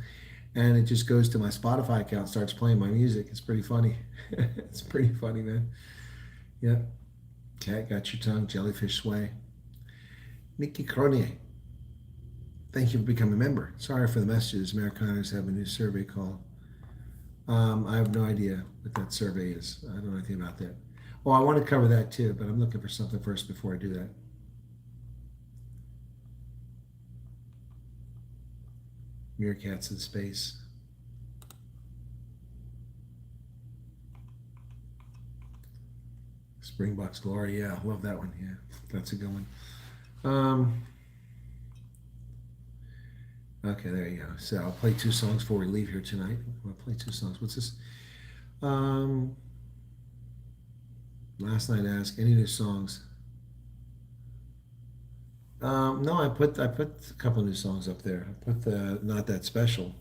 and it just goes to my Spotify account, starts playing my music. It's pretty funny. It's pretty funny, man. Yep. Cat got your tongue, jellyfish sway. Nikki Cronier. Thank you for becoming a member. Sorry for the messages. Americanos have a new survey call. I have no idea what that survey is. I don't know anything about that. Well, I want to cover that too, but I'm looking for something first before I do that. Meerkats in space. Springboks Glory, yeah, love that one. Yeah, that's a good one. Okay, there you go. So I'll play 2 songs before we leave here tonight. I'll play 2 songs. What's this? Last night asked any new songs. No, I put a couple new songs up there. I put the Not That Special.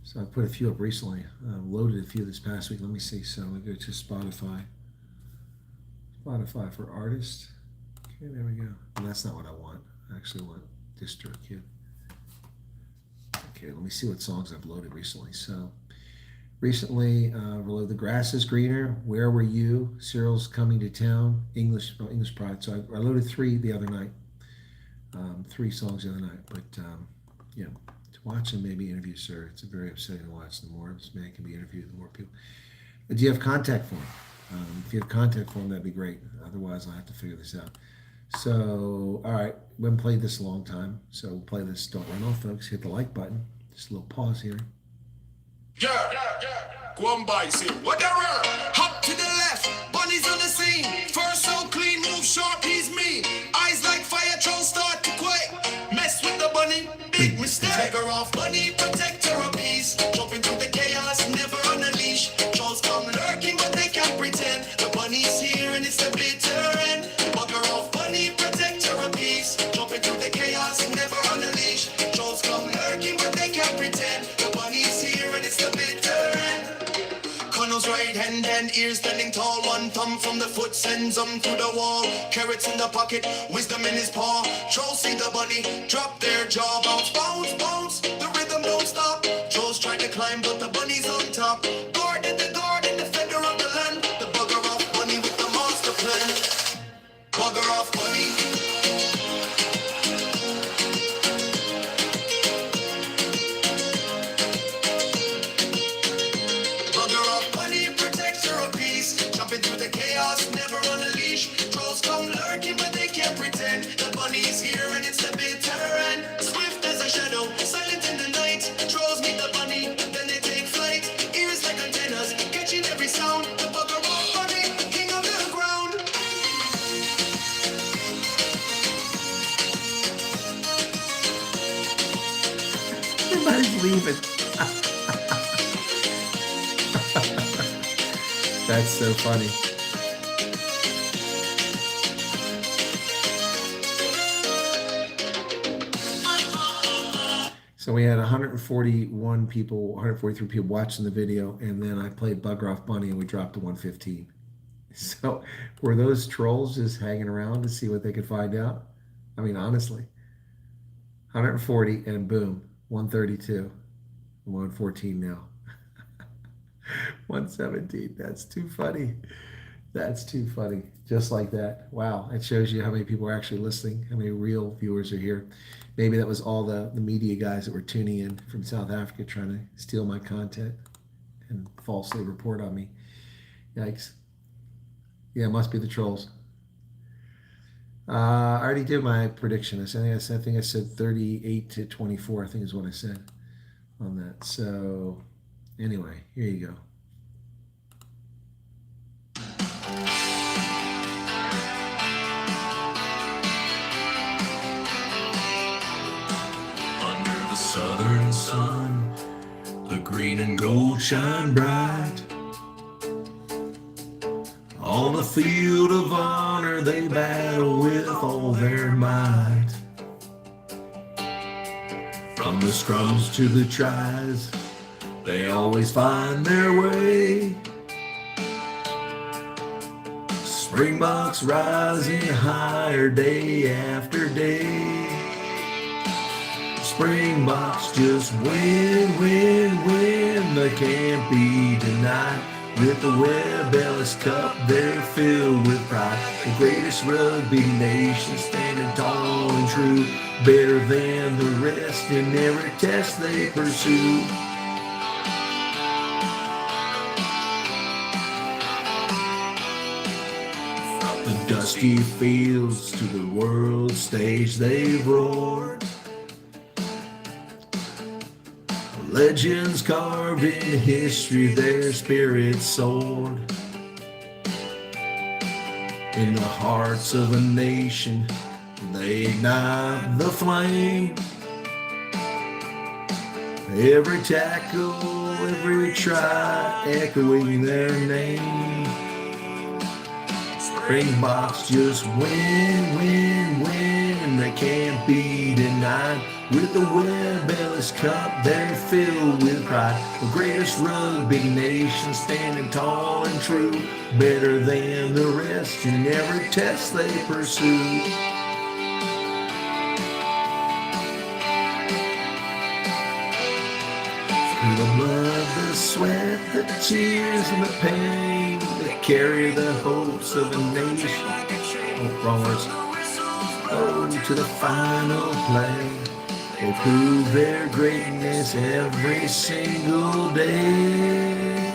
So I put a few up recently. Loaded a few this past week. Let me see. So we go to Spotify. Spotify for artists. Okay, there we go. And that's not what I want. I actually want DistroKid. Okay, let me see what songs I've loaded recently. So recently, reload The Grass is Greener, Where Were You, Cyril's Coming to Town, English Pride. So I loaded 3 the other night. 3 songs the other night. But you know, to watch and maybe interview Sir, it's very upsetting to watch. The more this man can be interviewed, the more people. Do you have contact form? If you have contact form, that'd be great. Otherwise, I'll have to figure this out. So, all right, we haven't played this a long time. So we'll play this. Don't run off, folks. Hit the like button. Just a little pause here. Yeah. Go on by, see. Whatever. Hop to the left. Bunny's on the scene. First so clean, move sharp, he's mean. Eyes like fire, trolls start to quake. Mess with the bunny, big mistake. Take her off, bunny, protect her a piece. Jump into the chaos, never on a leash. Trolls come lurking, but they can't pretend. The bunny's here and it's the bitter end. Bug her off, bunny, protect her a piece. Jump into the chaos, never on a leash. Trolls come lurking, but they can't pretend. The bunny's here and it's the bitter end. Colonel's right hand and ears standing tall. One thumb from the foot sends them through the wall. Carrots in the pocket, wisdom in his paw. Trolls see the bunny, drop their jaw. Bounce, bounce, bounce, the rhythm don't stop. Trolls try to climb, but the bunny's on top. Guard in the defender of the land. The bugger off bunny with the monster plan. Bugger off bunny. Into the chaos, never on a leash. Trolls come lurking, but they can't pretend. The bunny's here and it's the bitter end. Swift as a shadow, silent in the night. Trolls meet the bunny, then they take flight. Ears like antennas, catching every sound. The bugger off bunny, king of the ground. Everybody's leaving. That's so funny. So we had 141 people, 143 people watching the video, and then I played Bugger Off Bunny and we dropped to 115. So were those trolls just hanging around to see what they could find out? I mean, honestly, 140 and boom, 132, 114 now. 117. That's too funny. That's too funny. Just like that. Wow. It shows you how many people are actually listening, how many real viewers are here. Maybe that was all the media guys that were tuning in from South Africa trying to steal my content and falsely report on me. Yikes. Yeah, it must be the trolls. I already did my prediction. I think I said 38 to 24, I think is what I said on that. So anyway, here you go. Under the southern sun, the green and gold shine bright. On the field of honor, they battle with all their might. From the scrums to the tries, they always find their way. Springboks rising higher day after day. Springboks just win, win, win. They can't be denied. With the Webb Ellis Cup, they're filled with pride. The greatest rugby nation, standing tall and true, better than the rest in every test they pursue. The dusty fields to the world stage they've roared. Legends carved in history, their spirits soared. In the hearts of a nation, they ignite the flame. Every tackle, every try, echoing their name. Springboks just win, win, win, and they can't be denied. With the Webb Ellis Cup, they're filled with pride. The greatest rugby nation, standing tall and true, better than the rest in every test they pursue. Through the blood, the sweat, the tears, and the pain, they carry the hopes of a nation. Oh, wrong words. Oh, to the final play. They prove their greatness every single day.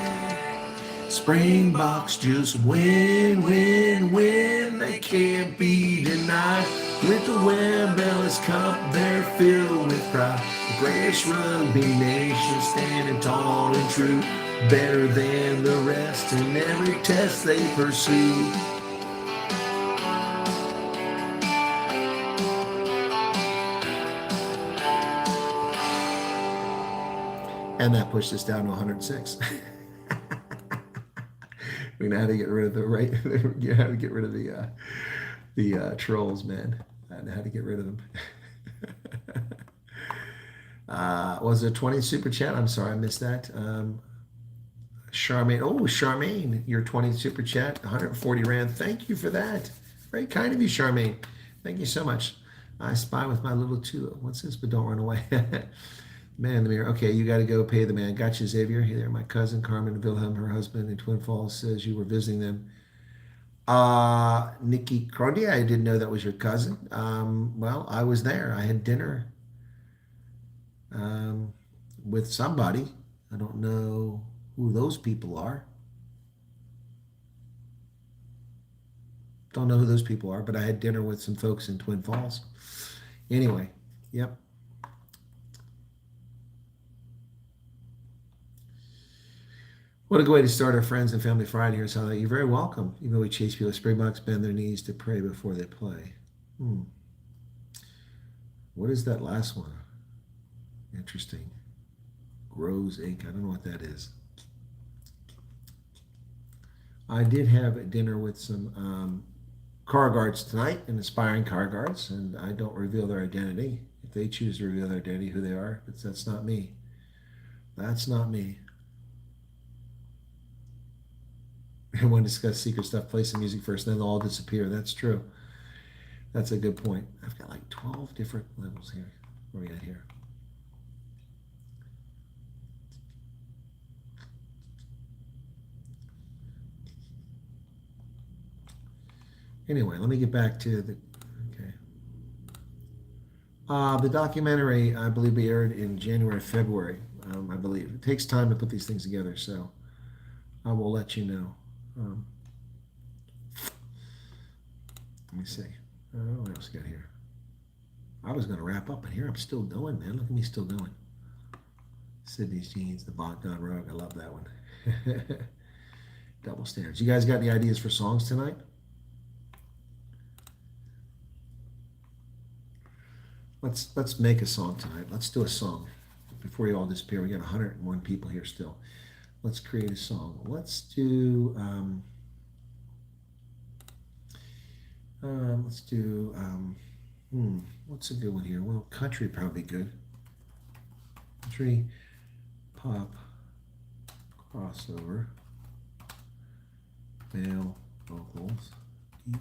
Springboks just win, win, win. They can't be denied. With the Webb Ellis Cup, they're filled with pride. The greatest rugby nation, standing tall and true, better than the rest in every test they pursue. And that pushed us down to 106. We know how to get rid of the right. You know how to get rid of the trolls, man. I know how to get rid of them. Was it 20 super chat? I'm sorry, I missed that. Charmaine. Oh, Charmaine, your 20 super chat, 140 rand. Thank you for that. Very kind of you, Charmaine. Thank you so much. I spy with my little tulip. What's this? But don't run away. Man in the mirror. Okay, you got to go pay the man. Gotcha, Xavier. Hey there, my cousin Carmen Wilhelm, her husband in Twin Falls, says you were visiting them. Nikki Crody, I didn't know that was your cousin. Well, I was there. I had dinner with somebody. I don't know who those people are. Don't know who those people are, but I had dinner with some folks in Twin Falls. Anyway, yep. What a good way to start our Friends and Family Friday here. So you're very welcome. Even though we chase people, Springboks bend their knees to pray before they play. What is that last one? Interesting. Grows Inc. I don't know what that is. I did have dinner with some car guards tonight, and aspiring car guards, and I don't reveal their identity. If they choose to reveal their identity, who they are, that's not me. That's not me. And when discuss secret stuff, play some music first, then they'll all disappear. That's true. That's a good point. I've got like 12 different levels here. Where are we at here? Anyway, let me get back to the, okay. The documentary, I believe, we aired in January, February, I believe. It takes time to put these things together, so I will let you know. Let me see. What else we got here? I was going to wrap up, but here I'm still going, man. Look at me still going. Sydney's Jeans, the Bogdan Rug. I love that one. Double standards. You guys got any ideas for songs tonight? Let's make a song tonight. Let's do a song before you all disappear. We got 101 people here still. Let's create a song. Let's do what's a good one here? Well, country probably good. Country, pop, crossover, male vocals, deep.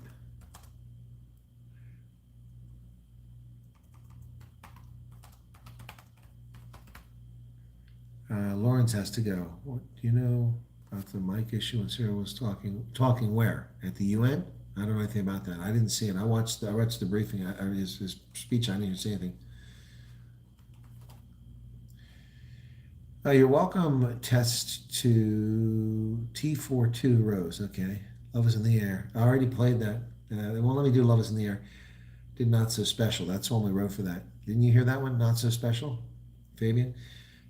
Lawrence has to go. What do you know? About the mic issue and Sarah was talking where? At the UN? I don't know anything about that. I didn't see it. I watched the briefing. His speech. I didn't even see anything. You're welcome. Test to T42 Rose. Okay. Love is in the air. I already played that. They won't let me do Love is in the air. Did Not So Special. That's one we wrote for that. Didn't you hear that one? Not So Special? Fabian?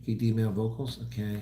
Keep email vocals. Okay.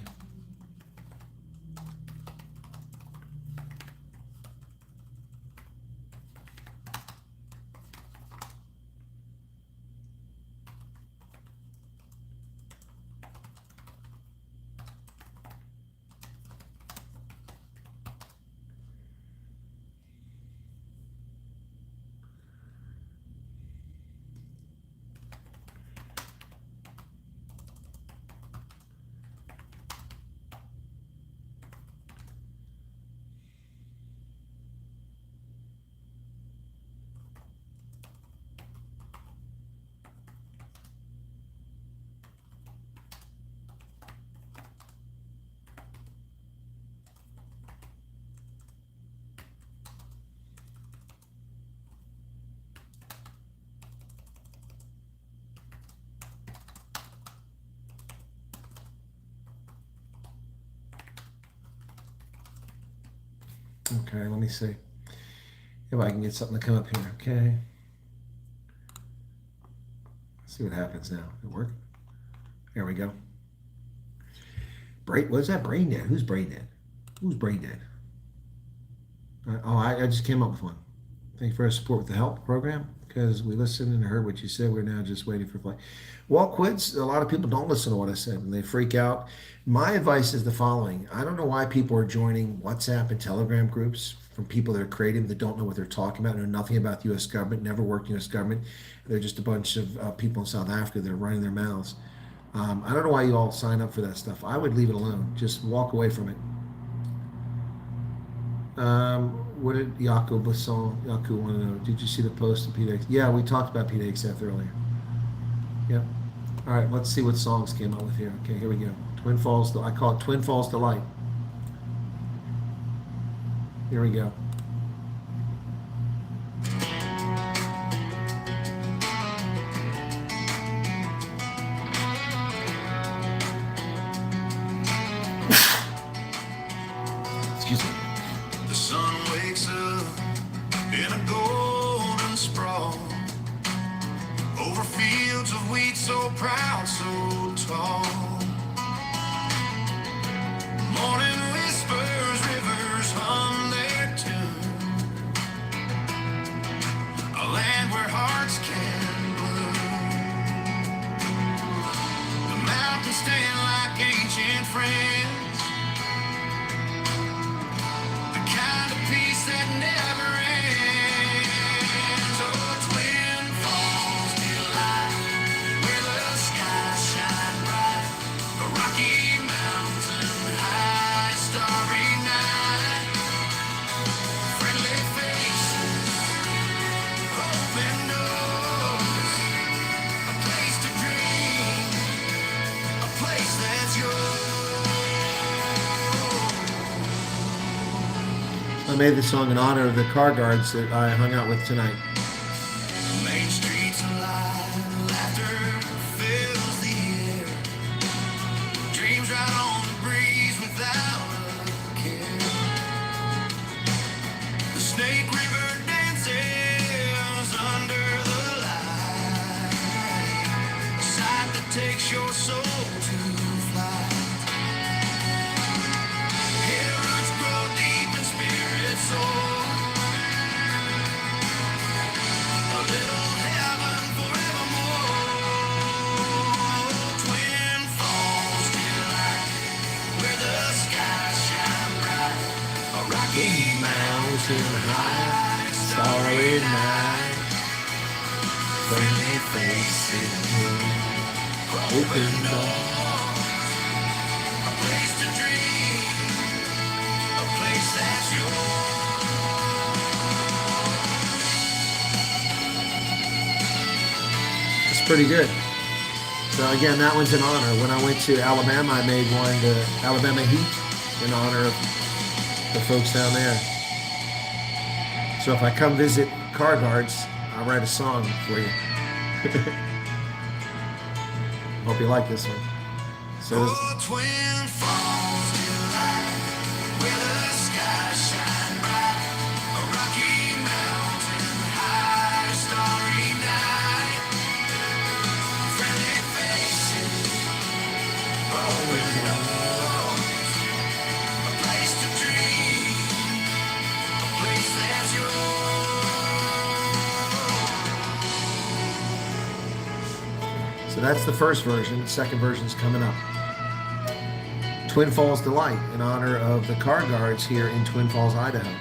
Okay, let me see if I can get something to come up here. Okay. Let's see what happens now. It work? There we go. What's that? Brain dead. Who's brain dead? Who's brain dead? I just came up with one. Thank you for your support with the help program, because we listened and heard what you said. We're now just waiting for play. Well, Quids, a lot of people don't listen to what I said and they freak out. My advice is the following. I don't know why people are joining WhatsApp and Telegram groups from people that are creative, that don't know what they're talking about, know nothing about the U.S. government, never worked in the U.S. government. They're just a bunch of people in South Africa that are running their mouths. I don't know why you all sign up for that stuff. I would leave it alone. Just walk away from it. What did Yaku want to know? Did you see the post of PDX? Yeah, we talked about PDXF earlier. Yep. All right, let's see what songs came up with here. Okay, here we go. Twin Falls, I call it Twin Falls Delight. Here we go. Excuse me. The sun wakes up in a golden sprawl over fields of wheat so proud, so tall. Morning whispers, rivers hum their tune. A land where hearts can bloom. The mountains stand like ancient friends. The kind of peace that never ends. Oh, Twin Falls delight, where the skies shine bright. A rocky mountain high, starry night. Friendly faces, open doors. A place to dream, a place that's yours. I made this song in honor of the car guards that I hung out with tonight. Main streets alive, laughter fills the air. Dreams right on the breeze without a care. The Snake River dances under the light. A sight that takes your soul to flight. Here roots grow deep and spirit soar. A little heaven forevermore. Twin Falls delight, where the skies shine bright. A rocky mountain high, starry night. Friendly faces, open doors. A place to dream, a place that's yours. It's pretty good. So again, that one's in honor. When I went to Alabama, I made one, the Alabama Heat. in honor of the folks down there. So if I come visit Car Guards, I'll write a song for you. Hope you like this one. So this, Oh, Twin Falls delight, where the skies shine bright, a Rocky Mountain high, starry night, friendly faces, open doors, a place to dream, a place that's yours. so that's the first version. The second version's coming up. Twin Falls Delight in honor of the Car Guards here in Twin Falls, Idaho.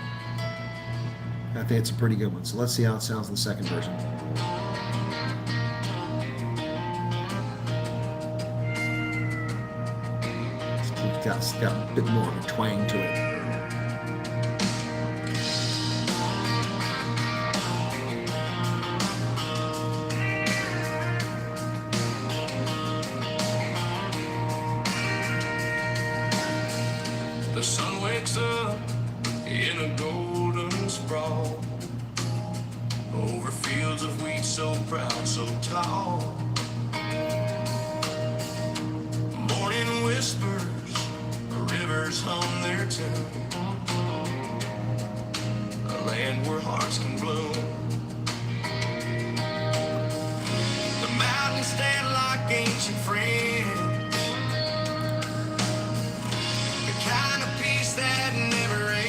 I think it's a pretty good one. So let's see how it sounds in the second version. It's got a bit more of a twang to it. The sun wakes up in a golden sprawl over fields of wheat so proud, so tall. Morning whispers, rivers hum their tune, a land where hearts can bloom. The mountains stand like ancient friends, kind of peace that never ends.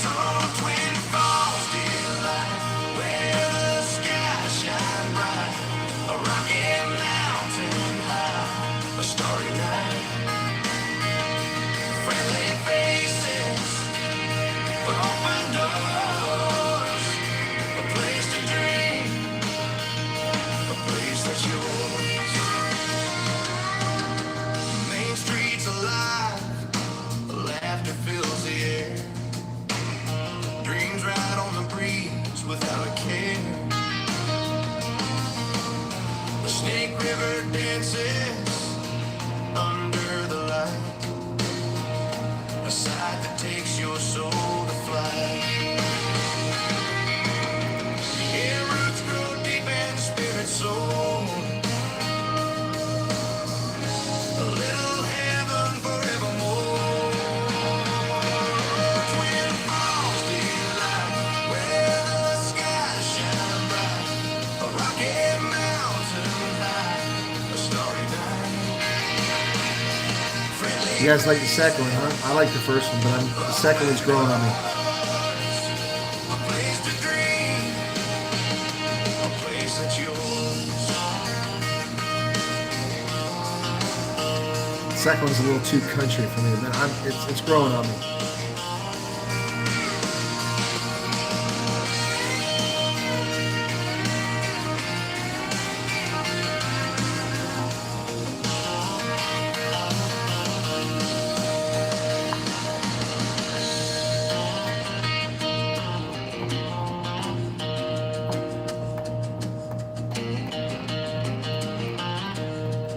Oh, Twin Falls delight, where the skies shine bright, a rocky mountain high, a starry night, friendly faces, open doors, a place to dream, a place that's yours. Main streets alive, laughter fills the air, dreams ride on the breeze without a care. The Snake River dances under the light, a sight that takes your soul to flight. Here roots grow deep and spirit soar, a little heaven forevermore. Twin Falls delight, where the skies shine bright, a rocky mountain high, a starry night, friendly. You guys like the second one, huh? I like the first one, but the second one's growing on me. A place to dream, a place that's yours. The second one's a little too country for me, but it's growing on me.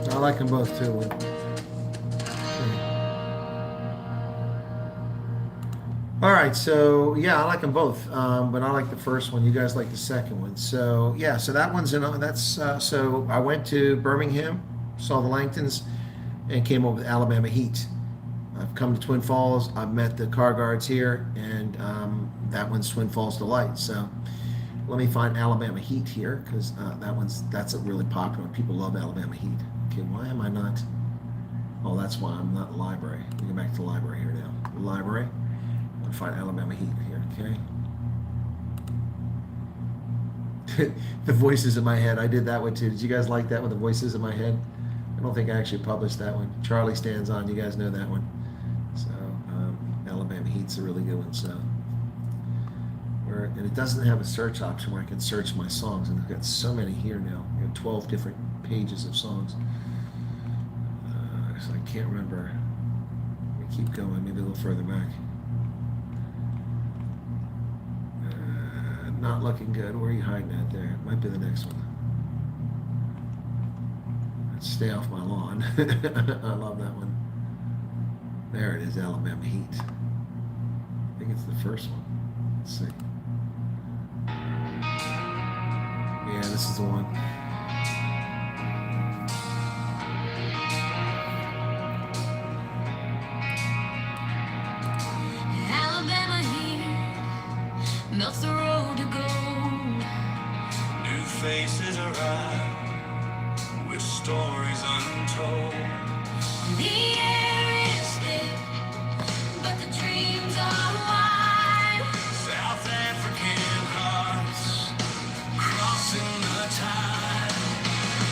I like them both too. All right, so yeah, I like them both, but I like the first one. You guys like the second one. So yeah, so that one's in. That's so I went to Birmingham, saw the Langtons, and came over with Alabama Heat. I've come to Twin Falls. I've met the Car Guards here, and that one's Twin Falls Delight. So let me find Alabama Heat here because that's a really popular one. People love Alabama Heat. Okay, why am I not? Oh, that's why I'm not in the library. Let me go back to the library here now. The library. I'm gonna find Alabama Heat here. Okay. The voices in my head. I did that one too. Did you guys like that one? The voices in my head. I don't think I actually published that one. Charlie Stands On. You guys know that one. So Alabama Heat's a really good one. So. And it doesn't have a search option where I can search my songs, and I've got so many here now. I got 12 different pages of songs. So I can't remember. We keep going, maybe a little further back. Not looking good. Where are you hiding at there? It might be the next one. Let's stay off my lawn. I love that one. There it is, Alabama Heat. I think it's the first one. Let's see. Yeah, this is the one. Alabama heat melts the road to gold. New faces arrive with stories untold. The air is thick, but the dreams are wide. South African hearts crossing the tide.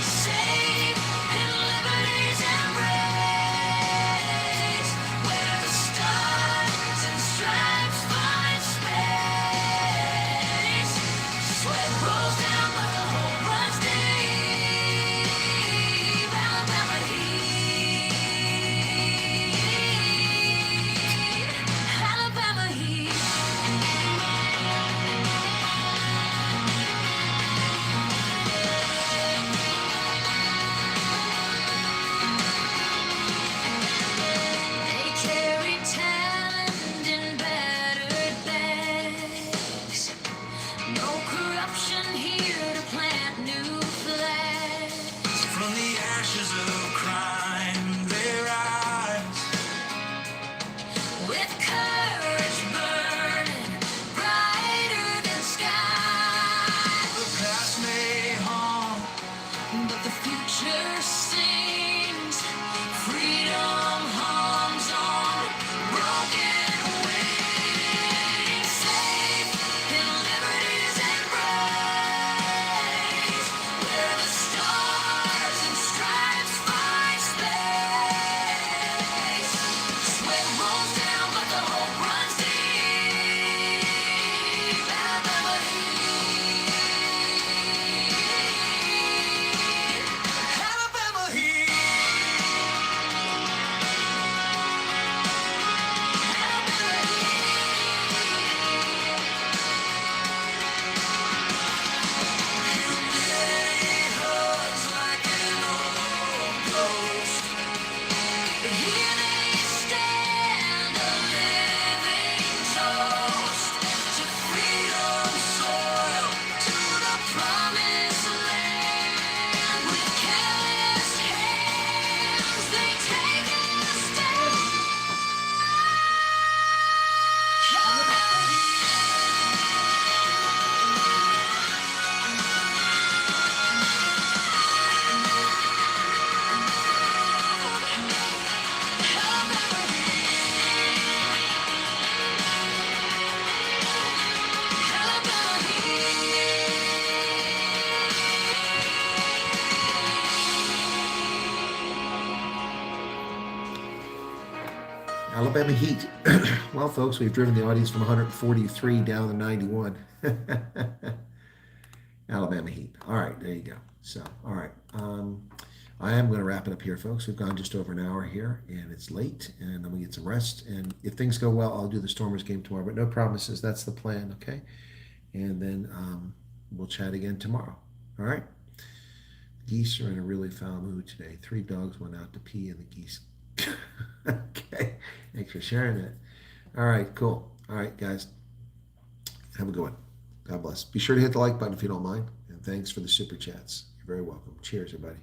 Safe in liberty's embrace, where the stars and stripes find space. Sweat rolls down, but the hope runs deep. Alabama heat. Alabama heat. They carry talent in battered bags. No corruption here to plant new flags. From the ashes of crime they rise, with courage burning brighter than sky. The past may haunt, but the future sings. Freedom hums on broken wings. Safe in liberty's embrace, where the stars and stripes find space. Sweat rolls down, but the hope runs deep. Alabama heat. Alabama heat. Humility hugs like an old ghost. Here they stand, a living toast to freedom's soil, to the promised land. With careless hands, they take a stand. Alabama Heat. Well, folks, we've driven the audience from 143 down to 91. Alabama Heat. All right, there you go. So, all right. I am going to wrap it up here, folks. We've gone just over an hour here, and it's late, and I'm going to get some rest. And if things go well, I'll do the Stormers game tomorrow, but no promises. That's the plan, okay? And then we'll chat again tomorrow. All right? Geese are in a really foul mood today. 3 dogs went out to pee, and the geese. Okay. Thanks for sharing that. All right, cool. All right, guys. Have a good one. God bless. Be sure to hit the like button if you don't mind. And thanks for the super chats. You're very welcome. Cheers, everybody.